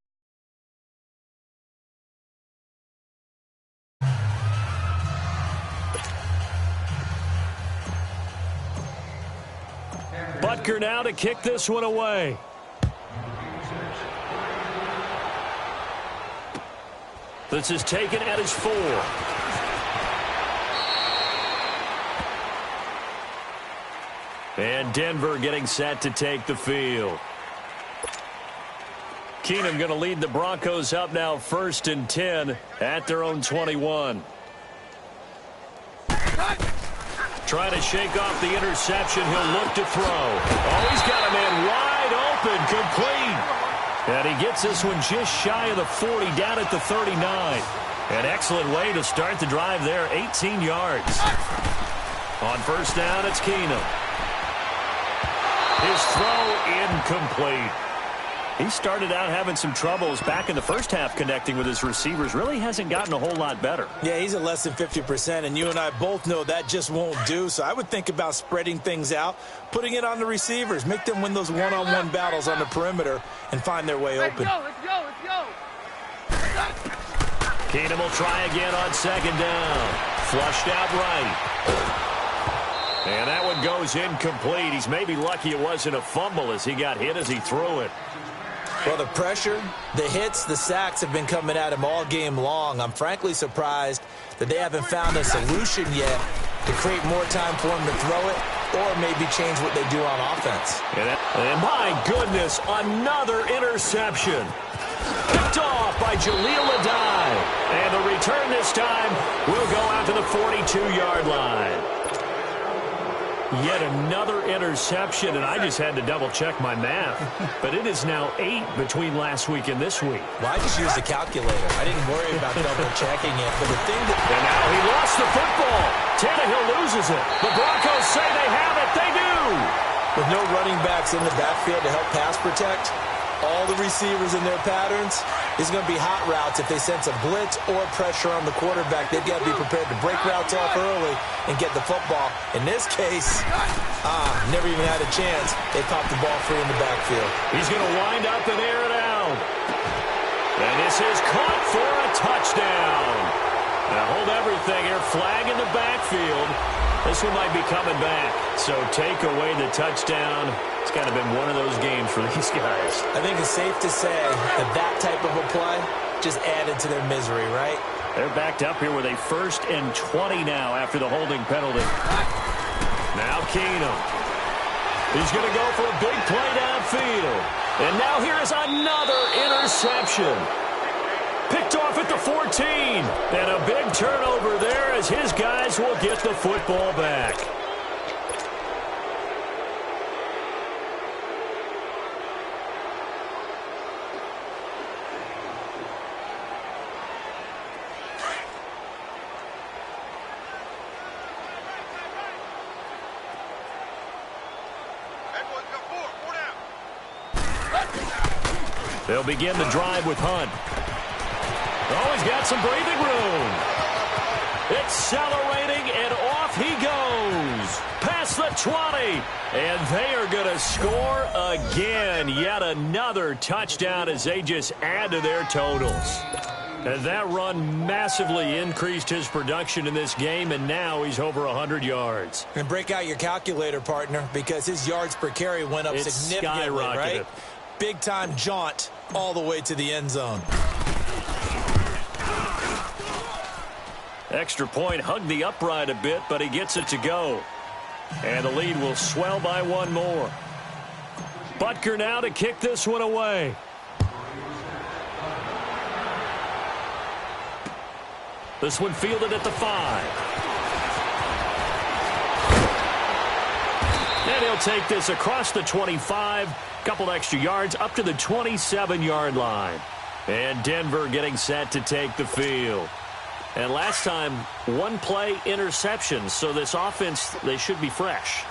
Butker now to kick this one away. This is taken at his 4. And Denver getting set to take the field. Keenum going to lead the Broncos up now 1st and 10 at their own 21. Trying to shake off the interception. He'll look to throw. Oh, he's got a man wide open, complete. And he gets this one just shy of the 40, down at the 39. An excellent way to start the drive there, 18 yards. On first down, it's Keenum. His throw incomplete. He started out having some troubles back in the first half connecting with his receivers. Really hasn't gotten a whole lot better. Yeah, he's at less than 50%, and you and I both know that just won't do. So I would think about spreading things out, putting it on the receivers, make them win those one-on-one battles on the perimeter and find their way open. Let's go. Keenum will try again on 2nd down. Flushed out right. And that one goes incomplete. He's maybe lucky it wasn't a fumble as he got hit as he threw it. Well, the pressure, the hits, the sacks have been coming at him all game long. I'm frankly surprised that they haven't found a solution yet to create more time for him to throw it or maybe change what they do on offense. And my goodness, another interception. Picked off by Jaleel Adai. And the return this time will go out to the 42-yard line. Yet another interception, and I just had to double-check my math. But it is now 8 between last week and this week. Well, I just used the calculator. I didn't worry about double-checking it. But the thing that... And now he lost the football. Tannehill loses it. The Broncos say they have it. They do. With no running backs in the backfield to help pass protect, all the receivers in their patterns. It's going to be hot routes. If they sense a blitz or pressure on the quarterback, they've got to be prepared to break routes off early and get the football. In this case, never even had a chance. They popped the ball free in the backfield. He's going to wind up and air it out. And this is caught for a touchdown. Now hold everything here. Flag in the backfield. This one might be coming back. So take away the touchdown. It's kind of been one of those games for these guys. I think it's safe to say that type of a play just added to their misery, right? They're backed up here with a 1st and 20 now after the holding penalty. Now Keenum. He's going to go for a big play downfield. And now here is another interception. Picked off at the 14. And a big turnover there as his guys will get the football back. They'll begin the drive with Hunt. Oh, he's got some breathing room. Accelerating, and off he goes. Past the 20. And they are going to score again. Yet another touchdown as they just add to their totals. And that run massively increased his production in this game, and now he's over 100 yards. And break out your calculator, partner, because his yards per carry went up significantly, right? Big-time jaunt all the way to the end zone. Extra point, hugged the upright a bit, but he gets it to go. And the lead will swell by one more. Butker now to kick this one away. This one fielded at the 5. And he'll take this across the 25. Couple extra yards up to the 27-yard line. And Denver getting set to take the field. And last time, one play interception. So this offense, they should be fresh.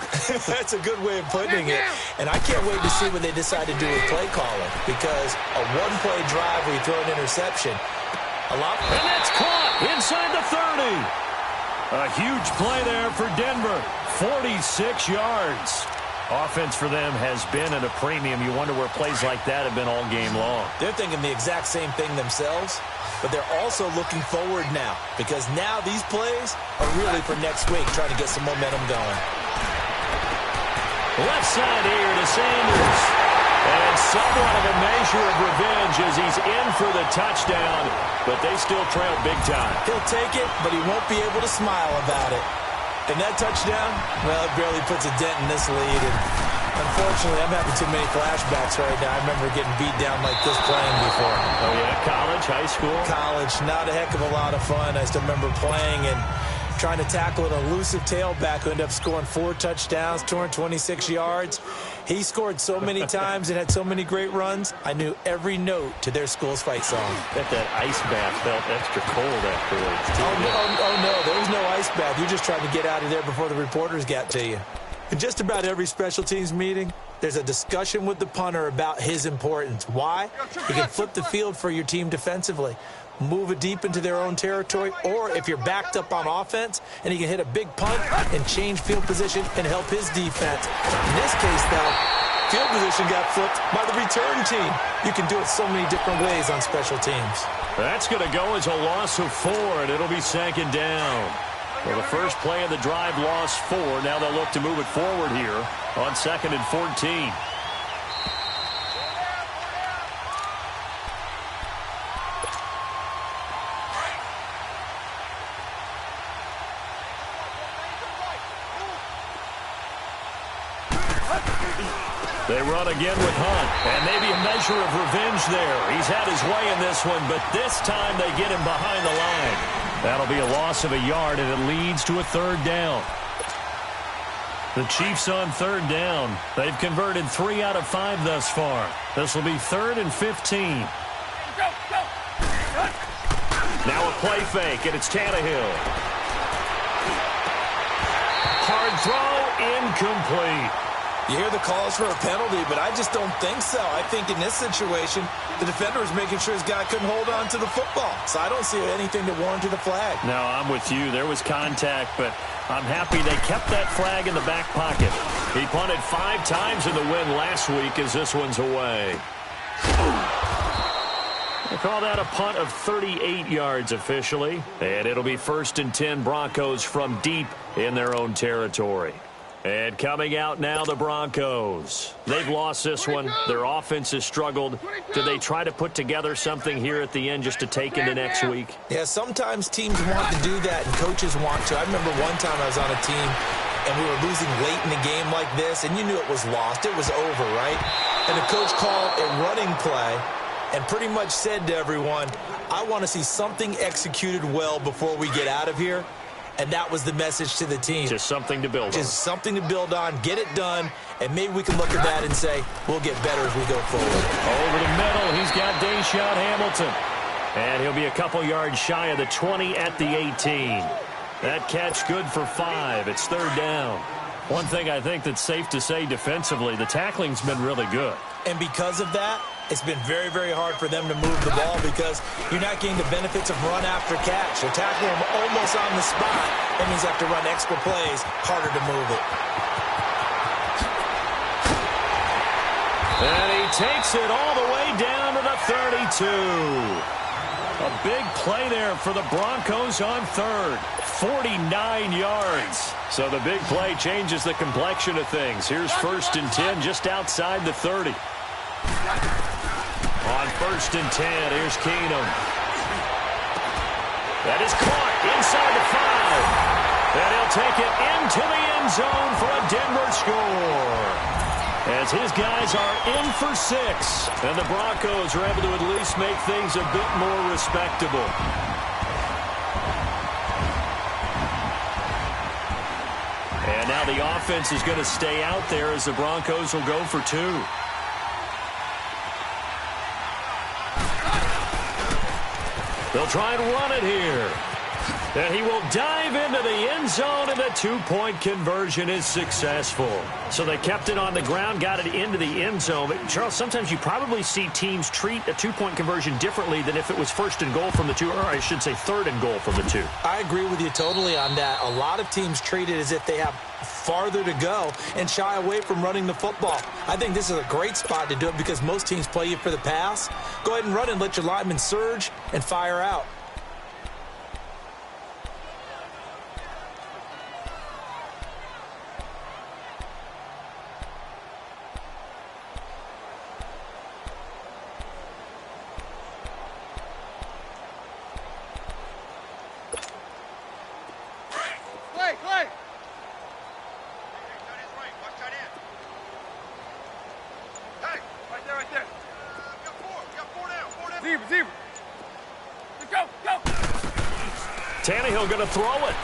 That's a good way of putting it. And I can't wait to see what they decide to do with play calling. Because a one-play drive where you throw an interception, and that's caught inside the 30. A huge play there for Denver. 46 yards. Offense for them has been at a premium. You wonder where plays like that have been all game long. They're thinking the exact same thing themselves, but they're also looking forward now because now these plays are really for next week, trying to get some momentum going. Left side here to Sanders. And somewhat of a measure of revenge as he's in for the touchdown, but they still trail big time. He'll take it, but he won't be able to smile about it. And that touchdown, well, it barely puts a dent in this lead. And unfortunately, I'm having too many flashbacks right now. I remember getting beat down like this playing before. Oh, yeah? College, high school? College. Not a heck of a lot of fun. I still remember playing and trying to tackle an elusive tailback who ended up scoring 4 touchdowns, 226 yards. He scored so many times and had so many great runs, I knew every note to their school's fight song. Bet that ice bath felt extra cold afterwards. Oh, no, there was no ice bath. You just tried to get out of there before the reporters got to you. In just about every special teams meeting, there's a discussion with the punter about his importance. Why? He can flip the field for your team defensively, move it deep into their own territory, or if you're backed up on offense, and he can hit a big punt and change field position and help his defense. In this case, though, field position got flipped by the return team. You can do it so many different ways on special teams. That's going to go as a loss of 4, and it'll be 2nd down. Well, the first play of the drive lost 4. Now they'll look to move it forward here on 2nd and 14. They run again with Hunt, and maybe a measure of revenge there. He's had his way in this one, but this time they get him behind the line. That'll be a loss of a yard, and it leads to a 3rd down. The Chiefs on 3rd down. They've converted 3 out of 5 thus far. This will be 3rd and 15. Now a play fake, and it's Tannehill. Hard throw, incomplete. You hear the calls for a penalty, but I just don't think so. I think in this situation, the defender was making sure his guy couldn't hold on to the football. So I don't see anything that warranted a flag. No, I'm with you. There was contact, but I'm happy they kept that flag in the back pocket. He punted 5 times in the win last week as this one's away. They call that a punt of 38 yards officially. And it'll be 1st and 10 Broncos from deep in their own territory. And coming out now, the Broncos. They've lost this one. Their offense has struggled. Do they try to put together something here at the end just to take into next week? Yeah, sometimes teams want to do that and coaches want to. I remember one time I was on a team and we were losing late in the game like this, and you knew it was lost. It was over, right? And the coach called a running play and pretty much said to everyone, I want to see something executed well before we get out of here. And that was the message to the team. Just something to build on. Just something to build on, get it done, and maybe we can look at that and say, we'll get better as we go forward. Over the middle, he's got Deshaun Hamilton. And he'll be a couple yards shy of the 20 at the 18. That catch good for 5. It's 3rd down. One thing I think that's safe to say defensively, the tackling's been really good. And because of that, it's been very, very hard for them to move the ball because you're not getting the benefits of run after catch. They're tackling them almost on the spot. That means they have to run extra plays, harder to move it. And he takes it all the way down to the 32. A big play there for the Broncos on 3rd. 49 yards. So the big play changes the complexion of things. Here's 1st and 10 just outside the 30. On 1st and 10, here's Keenum. That is caught inside the 5. And he'll take it into the end zone for a Denver score. As his guys are in for 6. And the Broncos are able to at least make things a bit more respectable. And now the offense is going to stay out there as the Broncos will go for 2. They'll try and run it here. And he will dive into the end zone, and the 2-point conversion is successful. So they kept it on the ground, got it into the end zone. But, Charles, sometimes you probably see teams treat a 2-point conversion differently than if it was 1st and goal from the 2, or I should say 3rd and goal from the 2. I agree with you totally on that. A lot of teams treat it as if they have farther to go and shy away from running the football. I think this is a great spot to do it because most teams play you for the pass. Go ahead and run and let your linemen surge and fire out. Tannehill going to throw it.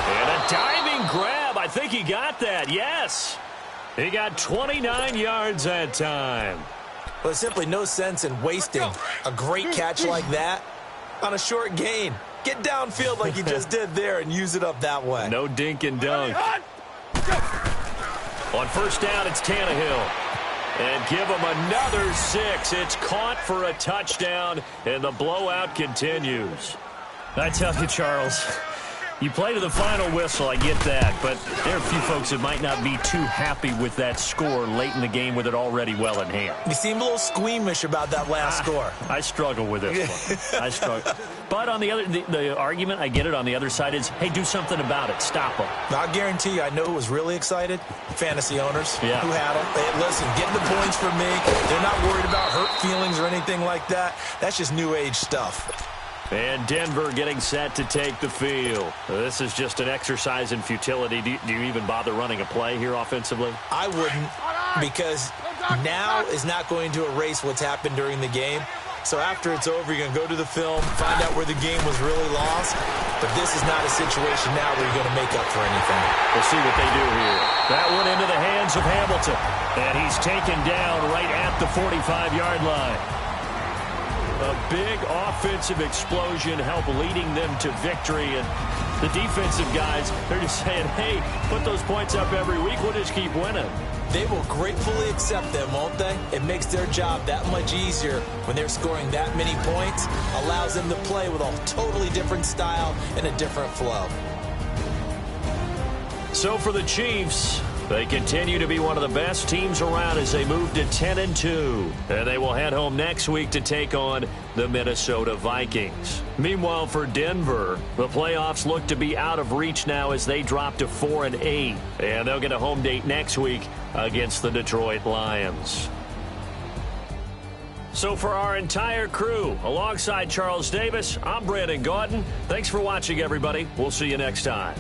And a diving grab. I think he got that. Yes. He got 29 yards that time. Well, there's simply no sense in wasting a great catch like that on a short gain. Get downfield like you just did there and use it up that way. No dink and dunk. On 1st down, it's Tannehill. And give him another 6. It's caught for a touchdown, and the blowout continues. I tell you, Charles, you play to the final whistle, I get that, but there are a few folks that might not be too happy with that score late in the game with it already well in hand. You seem a little squeamish about that last score. I struggle with this one. I struggle. But on the other, the argument, I get it, on the other side is, hey, do something about it. Stop them. I guarantee you, I know who was really excited. Fantasy owners who had them. Hey, listen, getting the points for me. They're not worried about hurt feelings or anything like that. That's just new age stuff. And Denver getting set to take the field. This is just an exercise in futility. Do you even bother running a play here offensively? I wouldn't, because now is not going to erase what's happened during the game. So after it's over, you're going to go to the film, find out where the game was really lost. But this is not a situation now where you're going to make up for anything. We'll see what they do here. That went into the hands of Hamilton. And he's taken down right at the 45-yard line. A big offensive explosion helped leading them to victory. And the defensive guys, they're just saying, hey, put those points up every week. We'll just keep winning. They will gratefully accept them, won't they? It makes their job that much easier when they're scoring that many points. Allows them to play with a totally different style and a different flow. So for the Chiefs, they continue to be one of the best teams around as they move to 10-2. And they will head home next week to take on the Minnesota Vikings. Meanwhile, for Denver, the playoffs look to be out of reach now as they drop to 4-8. And they'll get a home date next week against the Detroit Lions. So for our entire crew, alongside Charles Davis, I'm Brandon Gaudin. Thanks for watching, everybody. We'll see you next time.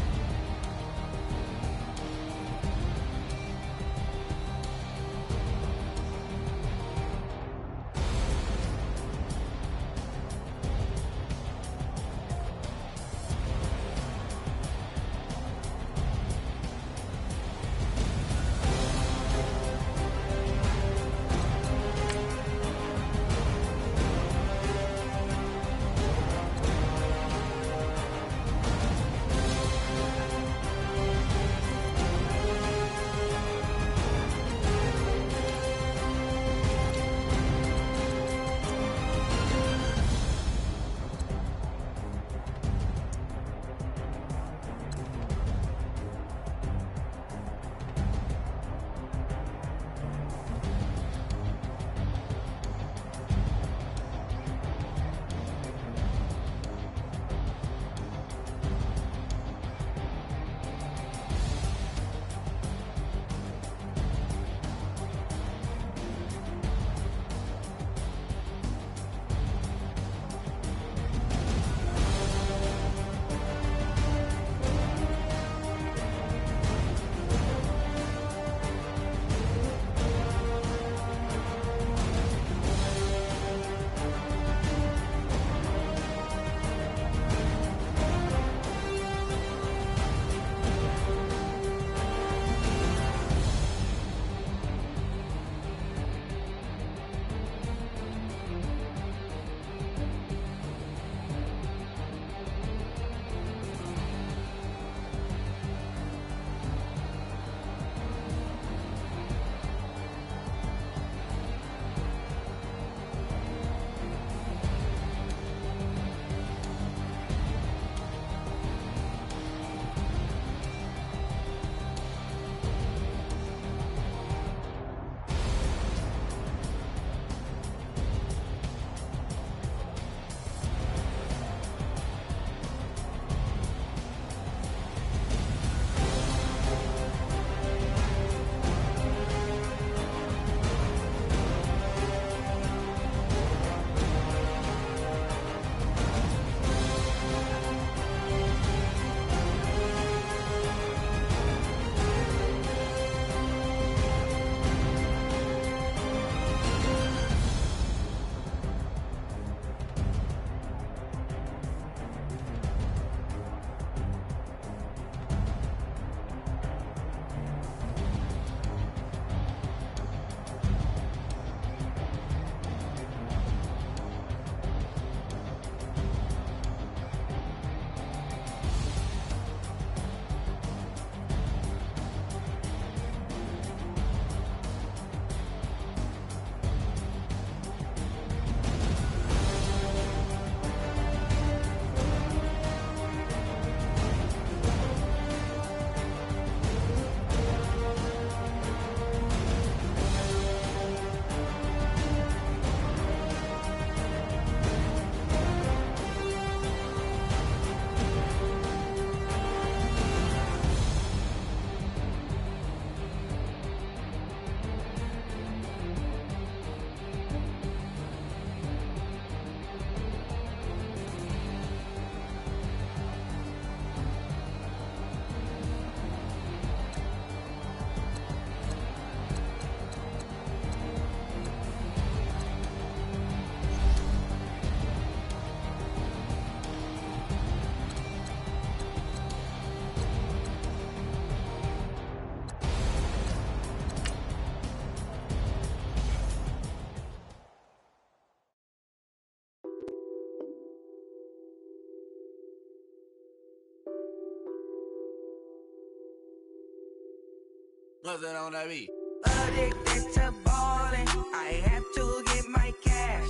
What's that on that beat? Addicted to ballin', I have to get my cash.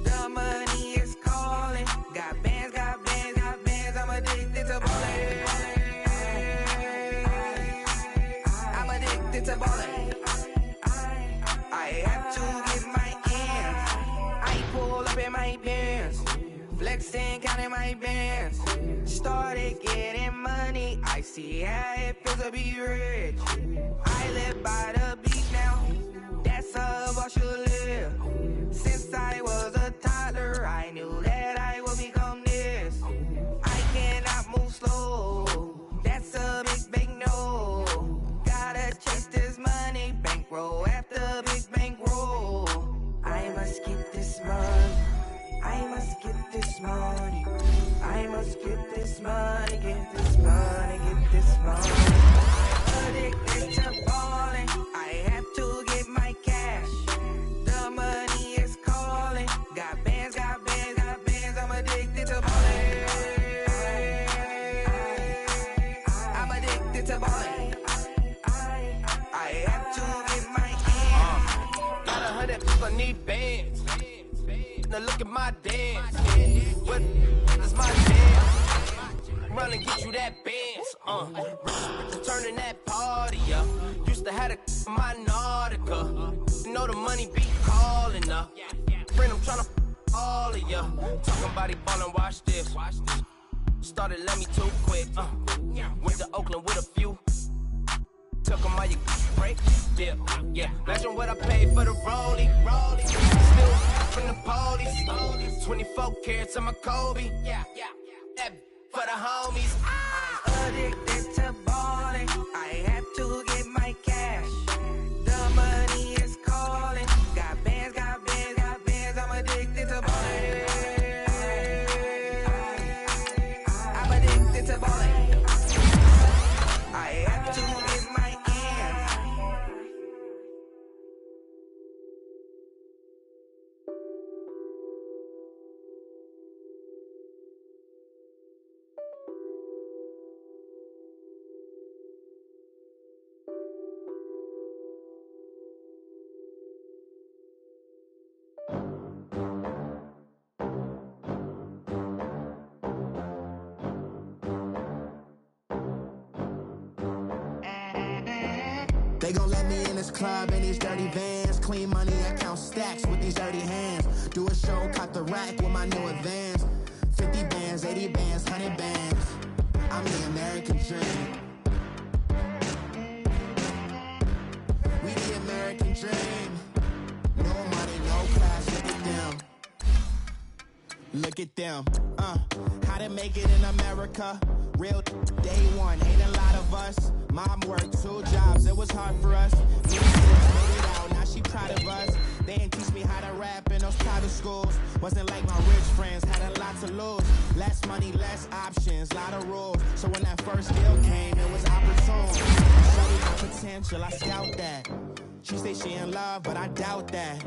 The money is calling. Got bands, got bands, got bands. I'm addicted to ballin'. I'm addicted to ballin'. I have to get my ends. I pull up in my pants, flexing, counting my bands. Started getting money. I see how it feels to be rich. I live by the beach now. That's how I should live. Since I was a toddler, I knew that I would become this. I cannot move slow. That's a big no. Gotta chase this money, bankroll after big bankroll. I must get this money. I must get this money. I must get this money, get this money, get this money. Addicted to ballin', I have to get my cash. The money is calling. Got bands, got bands, got bands. I'm addicted to ballin'. I'm addicted to ballin'. I have to get my ends. Got 100 people need bands. Now look at my dance. What is my dance? Run and get you that bands. Turning that party up. Used to have a my Nautica. You know the money be calling up. Friend, I'm tryna all of ya. Talking about it ballin', watch this. Started let me too quick. Went to Oakland with a few. Took 'em all you break. Yeah. Imagine what I paid for the rollie. Still from the police. 24 carats on my Kobe. That for the homies. Addicted to ballin', I have to get my cash. The money is calling. Got bands, got bands, got bands. I'm addicted to ballin'. I'm addicted to ballin'. I have to get my ends. They gon' let me in this club in these dirty vans. Clean money, I count stacks with these dirty hands. Do a show, caught the rack with my new advance. 50 bands, 80 bands, 100 bands. I'm the American dream. We the American dream. No money, no class, look at them. Look at them, how to make it in America. Real day one, ain't a lot of us. Mom worked 2 jobs, it was hard for us. Me and sis made it out, now she proud of us. They didn't teach me how to rap in those private schools. Wasn't like my rich friends, had a lot to lose. Less money, less options, lot of rules. So when that first deal came, it was opportune. Showed me my potential, I scout that. She say she in love, but I doubt that.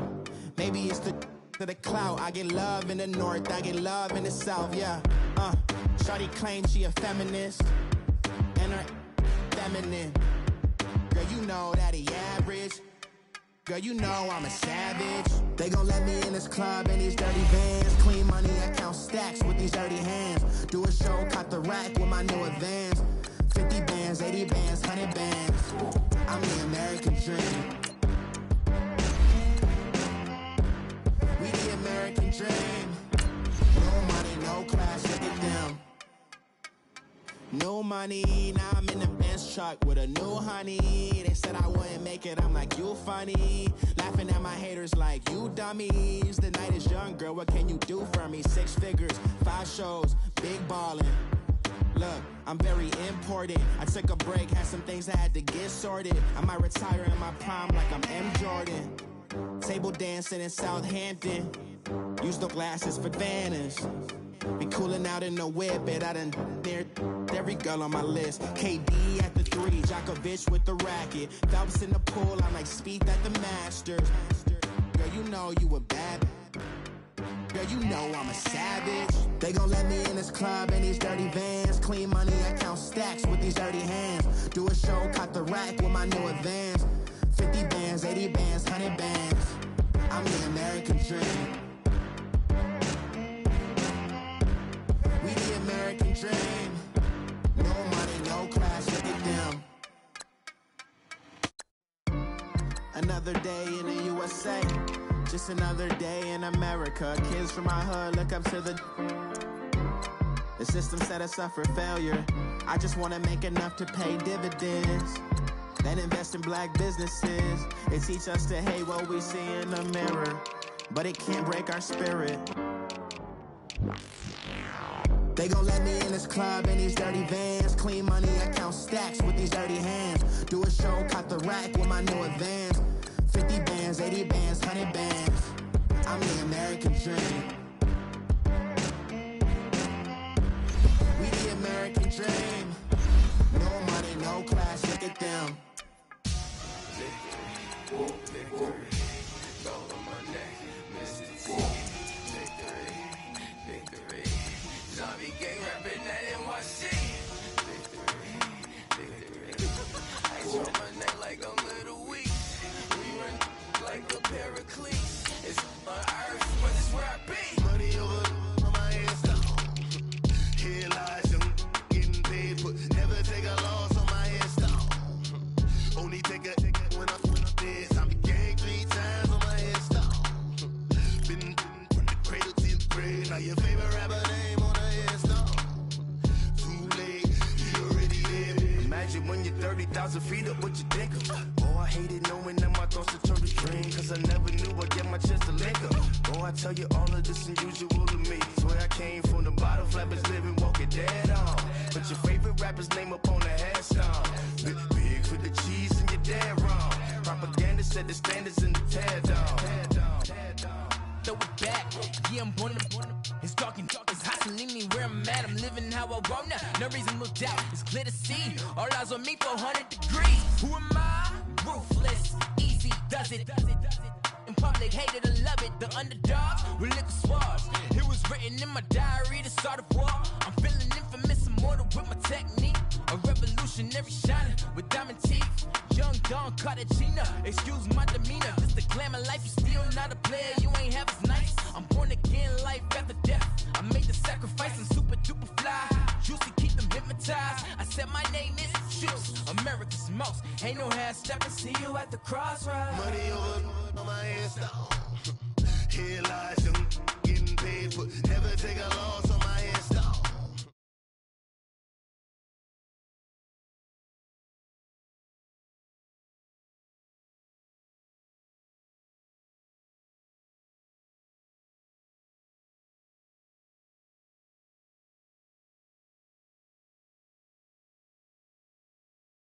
Maybe it's to the clout. I get love in the north, I get love in the south, yeah. Shawty claims she a feminist, and her feminine. Girl, you know that he average. Girl, you know I'm a savage. They gon' let me in this club in these dirty vans. Clean money, I count stacks with these dirty hands. Do a show, caught the rack with my new advance. 50 bands, 80 bands, 100 bands. I'm the American dream. We the American dream. No money, no class, look at them. No money, now I'm in the Benz truck with a new honey. They said I wouldn't make it, I'm like, you funny. Laughing at my haters like, you dummies. The night is young, girl, what can you do for me? 6 figures, 5 shows, big ballin'. Look, I'm very important. I took a break, had some things I had to get sorted. I might retire in my prime like I'm M. Jordan. Table dancing in Southampton. Use the glasses for Vannas. Be cooling out in the whip, but I done near every girl on my list. KD at the 3, Djokovic with the racket. Phelps in the pool, I'm like Spieth at the Masters. Girl, you know you a bad. Girl, you know I'm a savage. They gon' let me in this club in these dirty vans. Clean money, I count stacks with these dirty hands. Do a show, caught the rack with my new advance. 50 bands, 80 bands, 100 bands. I'm the American dream. We the American dream. No money, no class, look at them. Another day in the USA. Just another day in America. Kids from my hood look up to the system set us up for failure. I just want to make enough to pay dividends. Then invest in black businesses. It teach us to hate what we see in the mirror, but it can't break our spirit. They gon' let me in this club in these dirty vans. Clean money, I count stacks with these dirty hands. Do a show, caught the rack with my new advance. 50 bands, 80 bands, 100 bands. I'm the American dream. We the American dream. No money, no class, look at them. Victory, gold on my neck, Mr. T. Victory, zombie gang rapping that NYC. Victory, ice on my neck like a little weak. We run like a paraclete. It's on earth, but it's where I be. Money over on my hands down. Here lies young, getting paid, but never take a loss on my head stone. Only take a when I'm dead. I'm gang 3 times on my head stone. Been from the cradle to the grave. Now your favorite rapper name on a headstone. Too late, you already there. Imagine when you're 30,000 feet up, what you think of? Oh, I hated knowing that my thoughts would turn to dream. Cause I never knew I'd get my chance to link up. Oh, I tell you all of this unusual to me. Swear I came from the bottom, flappers living, walking dead on. Put your favorite rapper's name up on the headstone. Big for the cheese and you're dead wrong. Propaganda set the standards in the tear down. Throw it back, yeah, I'm born it's talking, it's hustling me where I'm at. I'm living how I want now. No reason to doubt, it's clear to see. All eyes on me for 100 degrees. Who am I? Ruthless, easy, does it. In public, hated or love it. The underdogs with liquor swabs. It was written in my diary to start a war. I'm feeling infamous, immortal with my technique. A revolutionary shining with diamond teeth. Young Don Cartagena, excuse my demeanor. This the glamour life, you still not a player, you ain't half as nice. I'm born again, life after death. I made the sacrifice and super duper fly. Juicy, keep them hypnotized. I said my name is Juice, America's most. Ain't no half stepping, see you at the crossroads. Money over on my head stone. Here lies young, getting paid, but never take a loss on